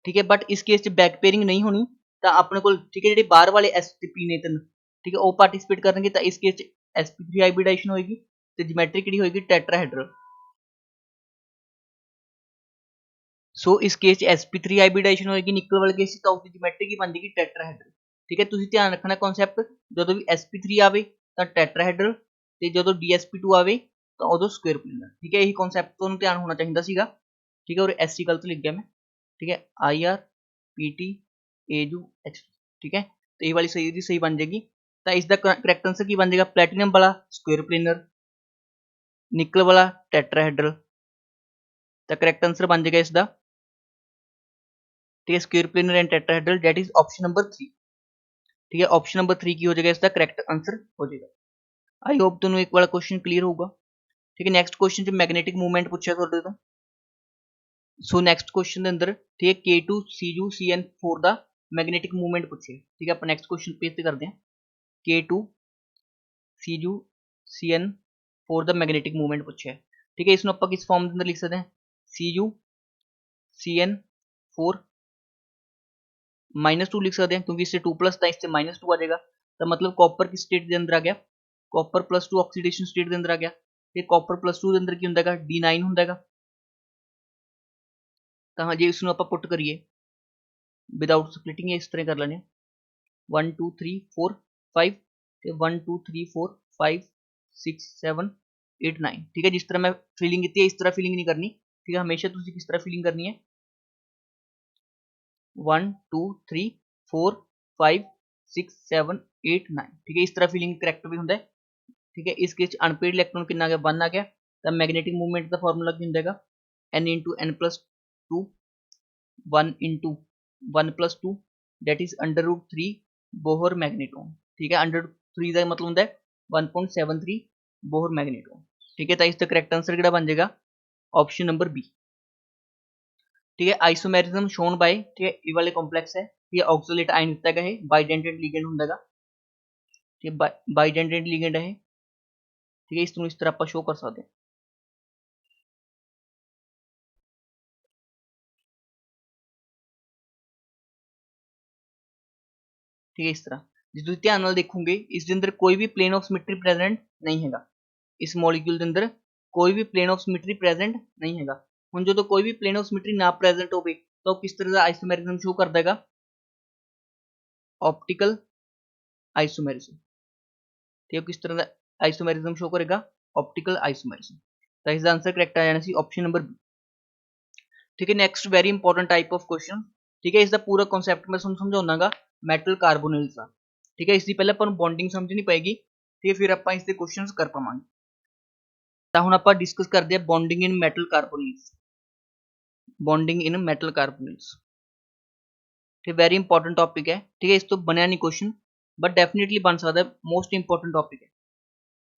ठीक है। बट इस केस च बैक पेयरिंग नहीं होनी, तो अपने को ठीक है, जो बाहर वाले sp ने तीन, ठीक है, वो पार्टिसिपेट करेंगे। तो इस केस च sp3 हाइब्रिडाइजेशन होगी, तो ज्योमेट्री किहड़ी होगी, टेट्राहेड्रल। सो इस केस च sp3 हाइब्रिडाइजेशन होगी, निकल वाले केस तो उसकी ज्योमेट्री की बन जाएगी टेट्राहेड्रल, ठीक है। तुसीं ध्यान रखना कॉन्सैप्ट, जो भी sp3 आवे तो टेट्राहेड्रल, ते जो dsp2 आवे तो उदों स्क्वायर प्लेनर, ठीक है। यही कॉन्सैप्ट तुहानूं ध्यान होना चाहिए सीगा, ठीक है। और SC गलत लिख गया मैं, ठीक है। IR PT AU H, ठीक है। तो ये वाली सही बन जाएगी। तो इसका करैक्ट आंसर की बन जाएगा, प्लैटिनम वाला स्क्वायर प्लेनर, निकल वाला टेट्राहेड्रल। तो करैक्ट आंसर बन जाएगा इसका, ठीक है, square planar and tetrahedral, that is option number 3, ठीक है। ऑप्शन नंबर 3 की हो जाएगा इसका करेक्ट आंसर हो जाएगा। आई होप तुहानूं एक वाला क्वेश्चन क्लियर होगा, ठीक है। नैक्सट क्वेश्चन च मैग्नेटिक मूवमेंट पूछा तुहाडे तो। सो नैक्सट क्वेश्चन के अंदर, ठीक है, K2CuCN4 का मैग्नेटिक मूवमेंट पूछे, ठीक है। आप नैक्सट क्वेश्चन पेज पे करते हैं, K2CuCN4 का मैग्नेटिक मूवमेंट पूछे, ठीक है। इसमें आप किस फॉर्म के अंदर लिख सकते हैं, CuCN4 -2 लिख सकते हैं, क्योंकि इससे 2+ था, इससे -2 आ जाएगा। तो मतलब कॉपर की स्टेट के अंदर आ गया, कॉपर +2 ऑक्सीडेशन स्टेट के अंदर आ गया, ये कॉपर +2 के अंदर की होंदा है D9 होंदा है। तो हाँ जी, इसमें आप पुट करिए विदाउट स्प्लिटिंग, इस तरह कर लेने 1 2 3 4 5, 1 2 3 4 5 6 7 8 9, ठीक है। जिस तरह मैं फिलिंग की इस तरह फिलिंग नहीं करनी, ठीक है। हमेशा तुम किस तरह फिलिंग करनी है, 1 2 3 4 5 6 7 8 9, ठीक है। इस तरह फिलिंग करैक्ट भी होंगे, ठीक है। इस केस अनपेड इलेक्ट्रॉन कितना आ गया, 1 आ गया। तो मैग्नेटिक मूवमेंट का फॉर्मूला की होगा n × n+2 1 × 1+2, that is √3 Bohr magneton, ठीक है। √3 का मतलब होता है 1.73 बोहर मैग्नेटॉन, ठीक है। तो इसका करेक्ट आंसर किहड़ा बन जाएगा, ऑप्शन नंबर बी, ठीक है। आइसोमेरिज्म शोन बाय, ठीक है, ये वाले कॉम्प्लेक्स है, ये ऑक्सोलेट आयन दिता गया है, बाइडेंटेड लिगेंड होंदा है, ठीक है। बाइडेंटेड लिगेंड है, ठीक है। इसको इस तरह आप शो कर सकते हैं, ठीक है। इस तरह ਜੇ ਤੁਸੀਂ ਧਿਆਨ ਨਾਲ ਦੇਖੋਗੇ, ਇਸ ਦੇ ਅੰਦਰ ਕੋਈ ਵੀ ਪਲੇਨ ਆਫ ਸਿਮੈਟਰੀ ਪ੍ਰੈਜ਼ੈਂਟ ਨਹੀਂ ਹੈਗਾ, ਇਸ ਮੋਲੀਕਿਊਲ ਦੇ ਅੰਦਰ ਕੋਈ ਵੀ ਪਲੇਨ ਆਫ ਸਿਮੈਟਰੀ ਪ੍ਰੈਜ਼ੈਂਟ ਨਹੀਂ ਹੈਗਾ। ਹੁਣ ਜਦੋਂ ਕੋਈ ਵੀ ਪਲੇਨ ਆਫ ਸਿਮੈਟਰੀ ਨਾ ਪ੍ਰੈਜ਼ੈਂਟ ਹੋਵੇ ਤਾਂ ਉਹ ਕਿਸ ਤਰ੍ਹਾਂ ਦਾ ਆਈਸੋਮੈਰਿਜ਼ਮ ਸ਼ੋ ਕਰਦਾ ਹੈਗਾ, ऑप्टिकल आइसोमेरिज्म, ठीक है। किस तरह का आइसोमेरिज्म शो करेगा, ऑप्टिकल आइसोमेरिज्म। तो इसका आंसर करेक्ट आ जाना सी ऑप्शन नंबर बी, ठीक है। Next very important type of question, ठीक है। इसका पूरा कॉन्सैप्ट मैं तुहानूं समझाउणागा मैटल कार्बोनिल्स का, ठीक है। इसकी पहले अपन बॉन्डिंग समझनी पएगी, ठीक है, फिर आप इसके क्वेश्चंस कर पावांगे। तो हुण आपां डिस्कस करते हैं bonding in metal carbonyls, bonding in metal carbonyls, ठीक है। वेरी इंपॉर्टेंट टॉपिक है, ठीक है। इस तो बनया नहीं क्वेश्चन, बट डेफिनेटली बन सकता है, मोस्ट इंपॉर्टेंट टॉपिक है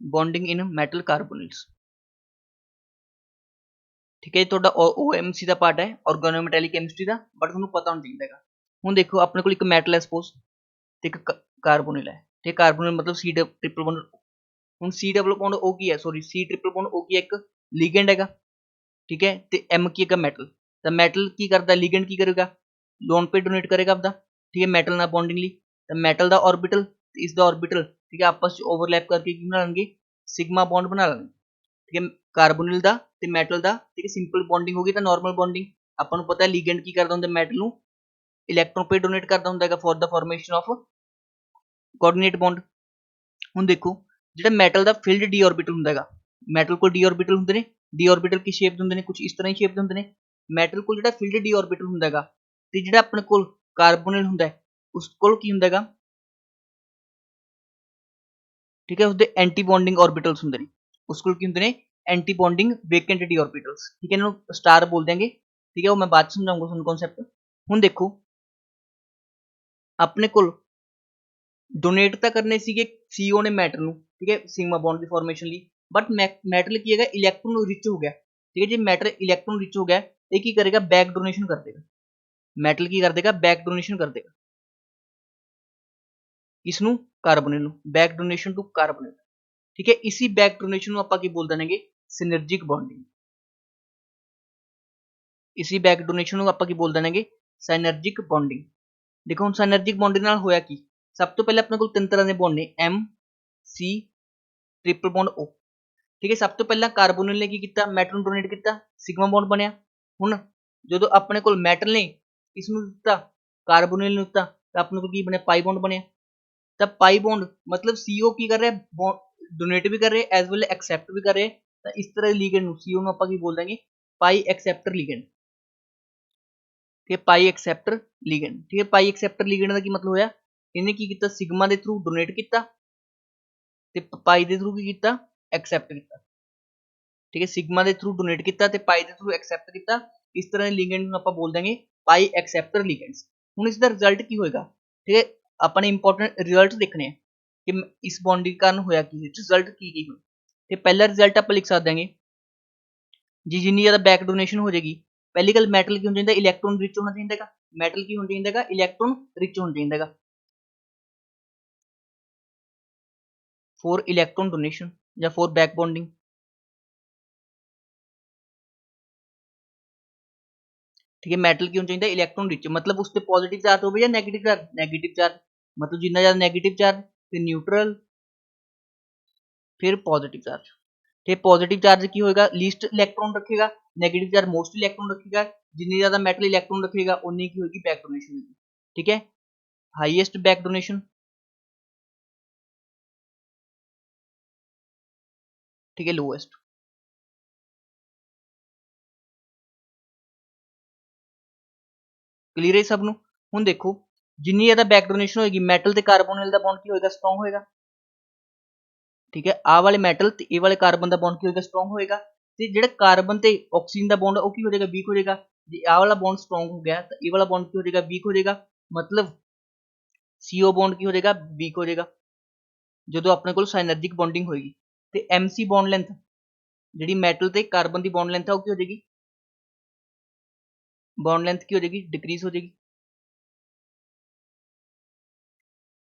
बॉन्डिंग इन मैटल कार्बोनिल्स, ठीक है। थोड़ा OMC का पार्ट है, ऑर्गेनोमेटैलिक केमिस्ट्री का, बट तुहानूं पता होना चाहिए। हुण देखो अपने को एक मैटल है सपोज, एक कार्बोनिल है, ठीक है। कार्बोनिल मतलब C++, ਹੁਣ C++ O ਕੀ ਹੈ, ਸੌਰੀ C++ O ਕੀ ਹੈ, ਇੱਕ ਲਿਗੈਂਡ ਹੈਗਾ, ਠੀਕ ਹੈ। ਤੇ M ਕੀ ਹੈਗਾ, ਮੈਟਲ। ਤਾਂ ਮੈਟਲ ਕੀ ਕਰਦਾ, ਲਿਗੈਂਡ ਕੀ ਕਰੇਗਾ, ਲੋਨ पे डोनेट करेगा आपका, ठीक है, मैटल ਨਾਲ बॉन्डिंग ਲਈ। ਤਾਂ ਮੈਟਲ ਦਾ ऑर्बिटल ਤੇ ਇਸ ਦਾ ऑर्बिटल, ठीक है, आपस ਵਿੱਚ ओवरलैप करके ਕੀ ਬਣਾ ਲੈਣਗੇ, सिग्मा बॉन्ड बना ਲੈਣਗੇ, ठीक है। कार्बोनिल ਦਾ ਤੇ ਮੈਟਲ ਦਾ, ठीक है, ਸਿੰਪਲ बॉन्डिंग होगी ਤਾਂ नॉर्मल बॉन्डिंग। ਆਪਾਂ ਨੂੰ ਪਤਾ ਹੈ ਲਿਗੈਂਡ ਕੀ ਕਰਦਾ ਹੁੰਦਾ ਮੈਟਲ ਨੂੰ ਇਲੈਕਟ੍ਰੋਨ पे डोनेट करता ਹੁੰਦਾ ਹੈਗਾ for the formation of coordinate bond. ਹੁਣ ਦੇਖੋ ਜਿਹੜਾ ਮੈਟਲ ਦਾ ਫਿਲਡ ਡੀ ऑर्बिटल ਹੁੰਦਾ ਹੈਗਾ, ਮੈਟਲ ਕੋਲ ਡੀ ऑर्बिटल ਹੁੰਦੇ ਨੇ, ਡੀ ऑर्बिटल ਕੀ ਸ਼ੇਪ ਦੇ ਹੁੰਦੇ ਨੇ, ਕੁਝ ਇਸ ਤਰ੍ਹਾਂ ਹੀ ਸ਼ੇਪ ਦੇ ਹੁੰਦੇ ਨੇ। ਮੈਟਲ ਕੋਲ ਜਿਹੜਾ ਫਿਲਡ ਡੀ ऑर्बिटल ਹੁੰਦਾ ਹੈਗਾ ਤੇ ਜਿਹੜਾ ਆਪਣੇ ਕੋਲ ਕਾਰਬੋਨਲ ਹੁੰਦਾ ਹੈ ਉਸ ਕੋਲ ਕੀ ਹੁੰਦਾ ਹੈਗਾ, ਠੀਕ ਹੈ, ਉਸਦੇ ਐਂਟੀ ਬੌਂਡਿੰਗ ऑर्बिटल्स ਹੁੰਦੇ ਨੇ, ਉਸ ਕੋਲ ਕੀ ਹੁੰਦੇ ਨੇ, ਐਂਟੀ ਬੌਂਡਿੰਗ ਵੈਕੈਂਟ ਡੀ ऑर्बिटल्स, ਠੀਕ ਹੈ, ਇਹਨਾਂ ਨੂੰ ਸਟਾਰ ਬੋਲ ਦੇंगे, ਠੀਕ ਹੈ, ਉਹ ਮੈਂ ਬਾਅਦ ਚ ਸਮਝਾਉਂਗਾ ਤੁਹਾਨੂੰ ਕਨਸੈਪਟ। ਹੁਣ ਦੇਖੋ ਆਪਣੇ ਕੋਲ ਡੋਨੇਟ ਤਾਂ ਕਰਨੇ ਸੀਗੇ ਸੀਓ ਨੇ ਮੈਟਲ ਨੂੰ, ਠੀਕ ਹੈ, ਸਿਗਮਾ ਬੌਂਡ ਦੀ ਫਾਰਮੇਸ਼ਨ ਲਈ, ਬਟ ਮੈਟਲ ਕੀ ਹੈਗਾ ਇਲੈਕਟ੍ਰੋਨ ਰਿਚ ਹੋ ਗਿਆ, ਠੀਕ ਹੈ, ਜੇ ਮੈਟਲ ਇਲੈਕਟ੍ਰੋਨ ਰਿਚ ਹੋ ਗਿਆ ਇਹ ਕੀ ਕਰੇਗਾ, बैक डोनेशन कर देगा, ਮੈਟਲ ਕੀ ਕਰ ਦੇਗਾ, बैक डोनेशन कर देगा इसनू कार्बोनिल ਨੂੰ, बैक डोनेशन टू कार्बोनिल, ठीक है। इसी बैक डोनेशन ਨੂੰ ਆਪਾਂ ਕੀ ਬੋਲ ਦੇਣਗੇ, ਸਿਨਰਜਿਕ ਬੌਂਡਿੰਗ। इसी बैक डोनेशन ਨੂੰ ਆਪਾਂ ਕੀ ਬੋਲ ਦੇਣਗੇ, ਸਾइनर्जिक बॉन्डिंग। देखो ਹੁਣ ਸਾइनर्जिक बॉन्डिंग ਨਾਲ ਹੋਇਆ ਕੀ, ਸਭ ਤੋਂ ਪਹਿਲਾਂ ਆਪਣੇ ਕੋਲ ਤਿੰਨ ਤਰ੍ਹਾਂ ਦੇ ਬੌਂਡ ਨੇ, M C triple bond O, ठीक है। सब तो पहला कार्बोनिल ने की किया, मैटल ਨੂੰ डोनेट किया, सिग्मा बॉन्ड बनया। ਹੁਣ ਜਦੋਂ ਆਪਣੇ ਕੋਲ ਮੈਟਲ ਨੇ ਇਸ ਨੂੰ ਦਿੱਤਾ, ਕਾਰਬੋਨਿਲ ਨੂੰ ਦਿੱਤਾ, ਤਾਂ ਆਪਣੇ ਕੋਲ ਕੀ ਬਣਿਆ, ਪਾਈ ਬੌਂਡ ਬਣਿਆ। ਤਾਂ ਪਾਈ ਬੌਂਡ ਮਤਲਬ CO ਕੀ ਕਰ ਰਿਹਾ, ਡੋਨੇਟ ਵੀ ਕਰ ਰਿਹਾ ਐਜ਼ ਵੈਲ ਐਕਸੈਪਟ ਵੀ ਕਰ ਰਿਹਾ, ਤਾਂ ਇਸ ਤਰ੍ਹਾਂ ਦੇ ਲੀਗੈਂਡ ਨੂੰ CO ਨੂੰ ਆਪਾਂ ਕੀ ਬੋਲ ਦਾਂਗੇ, ਪਾਈ ਐਕਸੈਪਟਰ ਲੀਗੈਂਡ, ਠੀਕ ਹੈ, ਪਾਈ ਐਕਸੈਪਟਰ ਲੀਗੈਂਡ, ਠੀਕ ਹੈ। ਪਾਈ ਐਕਸੈਪਟਰ ਲੀਗੈਂਡ ਦਾ ਕੀ ਮਤਲਬ ਹੋਇਆ, ਇਹਨੇ ਕੀ ਕੀਤਾ, ਸਿਗਮਾ ਦੇ ਥਰੂ ਡੋਨੇਟ ਕੀਤਾ ਤੇ ਪਾਈ ਦੇ ਥਰੂ ਕੀ ਕੀਤਾ, ਐਕਸੈਪਟ ਕੀਤਾ, ठीक है, सिग्मा के थ्रू डोनेट किया ते पाई के थ्रू एक्सेप्ट किया, इस तरह के लिगेंड ਨੂੰ ਆਪਾਂ बोल देंगे पाई एक्सेप्टर लिगेंड्स। ਹੁਣ ਇਸ ਦਾ ਰਿਜ਼ਲਟ ਕੀ ਹੋਏਗਾ, ठीक है, ਆਪਾਂ ਨੇ ਇੰਪੋਰਟੈਂਟ ਰਿਜ਼ਲਟ ਦੇਖਣੇ ਆ ਕਿ ਇਸ ਬੌਂਡਿੰਗ ਕਾਰਨ ਹੋਇਆ ਕੀ, ਰਿਜ਼ਲਟ ਕੀ ਹੋਇਆ। ਤੇ ਪਹਿਲਾ ਰਿਜ਼ਲਟ ਆਪਾਂ ਲਿਖ ਸਕਦੇ ਹਾਂਗੇ ਜੀ, ਜਿੰਨੀ ਜ਼ਿਆਦਾ ਬੈਕ ਡੋਨੇਸ਼ਨ ਹੋ ਜਾਏਗੀ, ਪਹਿਲੀ ਗੱਲ ਮੈਟਲ ਕੀ ਹੋਣਾ ਚਾਹੀਦਾ, ਇਲੈਕਟ੍ਰੋਨ ਰਿਚ ਹੋਣਾ ਚਾਹੀਦਾ ਹੈਗਾ, ਮੈਟਲ ਕੀ ਹੋਣਾ ਚਾਹੀਦਾ ਹੈਗਾ, ਇਲੈਕਟ੍ਰੋਨ ਰਿਚ ਹੋਣਾ ਚਾਹੀਦਾ ਹੈਗਾ ਫॉर इलेक्ट्रॉन डोनेशन या फॉर बैक बॉन्डिंग, ठीक है। मैटल की होना चाहिए इलैक्ट्रॉन रिच, मतलब उस पर पॉजिटिव चार्ज हो या नेगेटिव चार्ज, नेगेटिव चार्ज मतलब जितना ज्यादा नेगेटिव चार्ज फिर न्यूट्रल फिर पॉजिटिव चार्ज, ठीक, पॉजिटिव चार्ज की होगा लीस्ट इलैक्ट्रॉन रखेगा, नेगेटिव चार्ज मोस्ट इलैक्ट्रॉन रखेगा, जितनी ज्यादा मेटल इलैक्ट्रॉन रखेगा उतनी की होगी बैक डोनेशन होगी, ठीक है। हाईएस्ट बैक डोनेशन, ठीक है, लोएस्ट। क्लीयर है सब ਨੂੰ। ਹੁਣ देखो जिन्नी ज्यादा बैक डोनेशन होगी मैटल ਤੇ कार्बोनिल ਦਾ बॉन्ड की होएगा, स्ट्रांग होएगा, ठीक है। आ वाले मैटल ਤੇ ए वाले कार्बन ਦਾ बॉन्ड की होएगा, स्ट्रांग होएगा, ਤੇ ਜਿਹੜਾ कार्बन ਤੇ ऑक्सीजन ਦਾ बॉन्ड ਉਹ ਕੀ ਹੋ ਜਾਏਗਾ, ਵੀਕ ਹੋ ਜਾਏਗਾ। ਜੇ आ वाला बॉन्ड स्ट्रांग हो गया तो ए वाला बॉन्ड की हो जाएगा, वीक हो जाएगा, मतलब CO बॉन्ड की हो जाएगा, वीक हो जाएगा ਜਦੋਂ ਆਪਣੇ ਕੋਲ ਸਾइनर्जिक बॉन्डिंग होएगी। ਤੇ MC बॉन्ड लेंथ ਜਿਹੜੀ ਮੈਟਲ ਤੇ कार्बन ਦੀ बॉन्ड लेंथ है ਉਹ ਕੀ ਹੋ ਜਾਏਗੀ, बॉन्ड लेंथ की हो जाएगी, डिक्रीज हो जाएगी।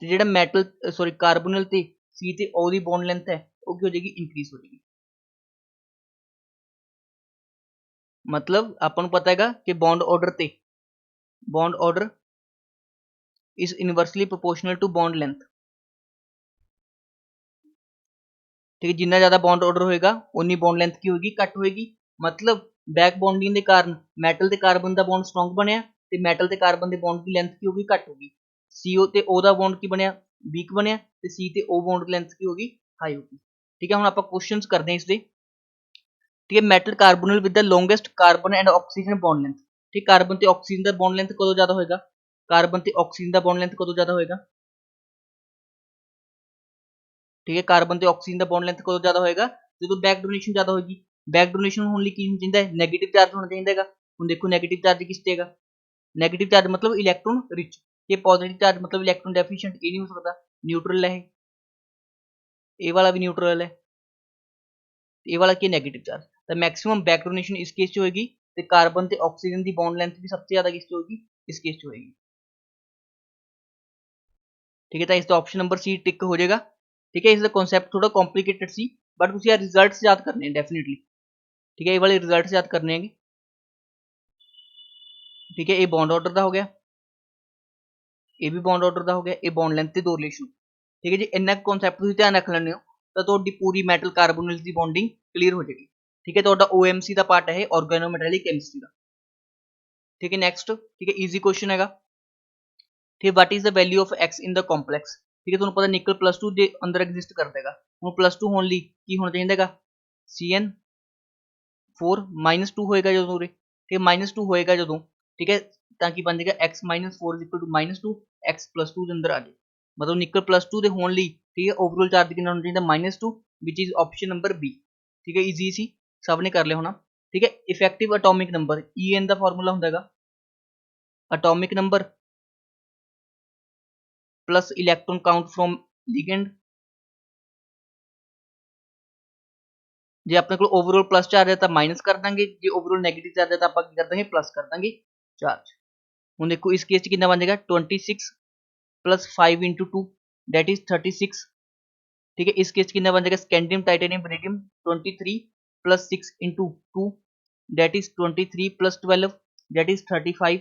ਤੇ ਜਿਹੜਾ ਮੈਟਲ ਸੌਰੀ ਕਾਰਬੋਨਲ ਤੇ C ਤੇ O ਦੀ ਬੌਂਡ ਲੈਂਥ ਹੈ ਉਹ ਕੀ ਹੋ ਜਾਏਗੀ, ਇਨਕਰੀਜ਼ ਹੋ ਜਾਏਗੀ। मतलब ਆਪਾਂ ਨੂੰ ਪਤਾ ਹੈਗਾ ਕਿ ਬੌਂਡ ਆਰਡਰ ਤੇ bond order is inversely proportional to bond length, ठीक है। जितना ज्यादा बॉन्ड ऑर्डर होएगा उन्नी बॉन्ड लेंथ की होगी, घट होएगी, मतलब बैक बॉन्डिंग के कारण मैटल ते कार्बन का बॉन्ड स्ट्रांग बनया ते मैटल ते कार्बन के बॉन्ड की लेंथ की होगी, घट होगी। CO ते O का बॉन्ड की बनया, वीक बनया, ते C ते O बॉन्ड लेंथ की होगी, हाई होगी, ठीक है। हुण आपां क्वेश्चंस करते हैं इसदे, ठीक है। Metal carbonyl with the longest carbon and oxygen bond length, ठीक, कार्बन ते ऑक्सीजन का बॉन्ड लेंथ कदों ज्यादा होएगा, कार्बन ते ऑक्सीजन का बॉन्ड लेंथ कदों ज्यादा होएगा, ठीक है। कार्बन ते ऑक्सीजन का बॉन्ड लेंथ कदों ज्यादा होएगा, जो बैक डोनेशन ज्यादा होगी। बैक डोनेशन होने लिए की होना चाहिए, नेगेटिव चार्ज होना चाहिए हैगा। हुण देखो नेगेटिव चार्ज किस ते हैगा, नेगेटिव चार्ज मतलब इलैक्ट्रॉन रिच, ये पॉजिटिव चार्ज मतलब इलैक्ट्रॉन डेफिशिएंट, ये नहीं हो सकता, न्यूट्रल है, ये वाला भी न्यूट्रल है, ये वाला की नेगेटिव चार्ज। तो मैक्सिमम बैक डोनेशन इस केस च होगी, तो कार्बन ते ऑक्सीजन की बॉन्ड लेंथ भी सबसे ज्यादा किस च होगी, इस केस च होगी, ठीक है। तो इसका ऑप्शन नंबर सी टिक हो जाएगा, ठीक है। इसका कॉन्सैप्ट थोड़ा कॉम्प्लीकेटेड सी, बट तुम यार रिजल्ट्स याद करने हैं डेफिनेटली, ठीक है। ये वाले रिजल्ट्स याद करने हैं, ठीक है। ये बॉन्ड ऑर्डर का हो गया, ये भी बॉन्ड ऑर्डर का हो गया, ये बॉन्ड लेंथ के दो रिलेशन, ठीक है जी। इन्ना कॉन्सैप्ट तुम ध्यान रख लेने हो तो तुहाडी पूरी मैटल कार्बोनिल की बॉन्डिंग क्लीयर हो जाएगी, ठीक है। तुहाडा OMC का पार्ट है ऑर्गेनोमैटेलिक केमिस्ट्री का, ठीक है। नैक्सट, ठीक है, ईजी क्वेश्चन हैगा, ठीक है। What is the value of x in the complex, ठीक है। ਤੁਹਾਨੂੰ ਪਤਾ ਨਿਕਲ +2 ਦੇ ਅੰਦਰ ਐਗਜ਼ਿਸਟ ਕਰਦਾ ਹੈਗਾ। ਹੁਣ +2 ਹੋਣ ਲਈ ਕੀ ਹੋਣਾ ਚਾਹੀਦਾ ਹੈਗਾ, CN4 -2 ਹੋਏਗਾ ਜਦੋਂ ਉਰੇ, ਠੀਕ ਹੈ। -2 ਹੋਏਗਾ ਜਦੋਂ, ਠੀਕ ਹੈ, ਤਾਂ ਕੀ ਬਣ ਜਾਏਗਾ x -4 -2 x +2 ਦੇ ਅੰਦਰ ਆ ਜਾਏ, ਮਤਲਬ ਨਿਕਲ +2 ਦੇ ਹੋਣ ਲਈ, ਠੀਕ ਹੈ, ਓਵਰऑल ਚਾਰਜ ਕਿੰਨਾ ਹੋਣਾ ਚਾਹੀਦਾ -2 ਵਿਚ ਇਜ਼ ਆਪਸ਼ਨ ਨੰਬਰ ਬੀ, ਠੀਕ ਹੈ। ਈਜ਼ੀ ਸੀ, ਸਭ ਨੇ ਕਰ ਲਿਆ ਹੋਣਾ, ਠੀਕ ਹੈ। ਇਫੈਕਟਿਵ ਐਟੋਮਿਕ ਨੰਬਰ EN ਦਾ ਫਾਰਮੂਲਾ ਹੁੰਦਾ ਹੈਗਾ atomic number plus electron count from ligand, जे अपने को ओवरऑल प्लस चार्ज है तो माइनस कर देंगे, जे ओवरऑल नेगेटिव चार्ज है तो आप कर देंगे प्लस कर देंगे चार्ज। हूँ देखो इस केस कितना बन जाएगा 26 + 5 × 2 दैट इज 36, ठीक है। इस केस कितना बन जाएगा scandium titanium vanadium 23 + 6 × 2 that is 23 + 12 that is 35,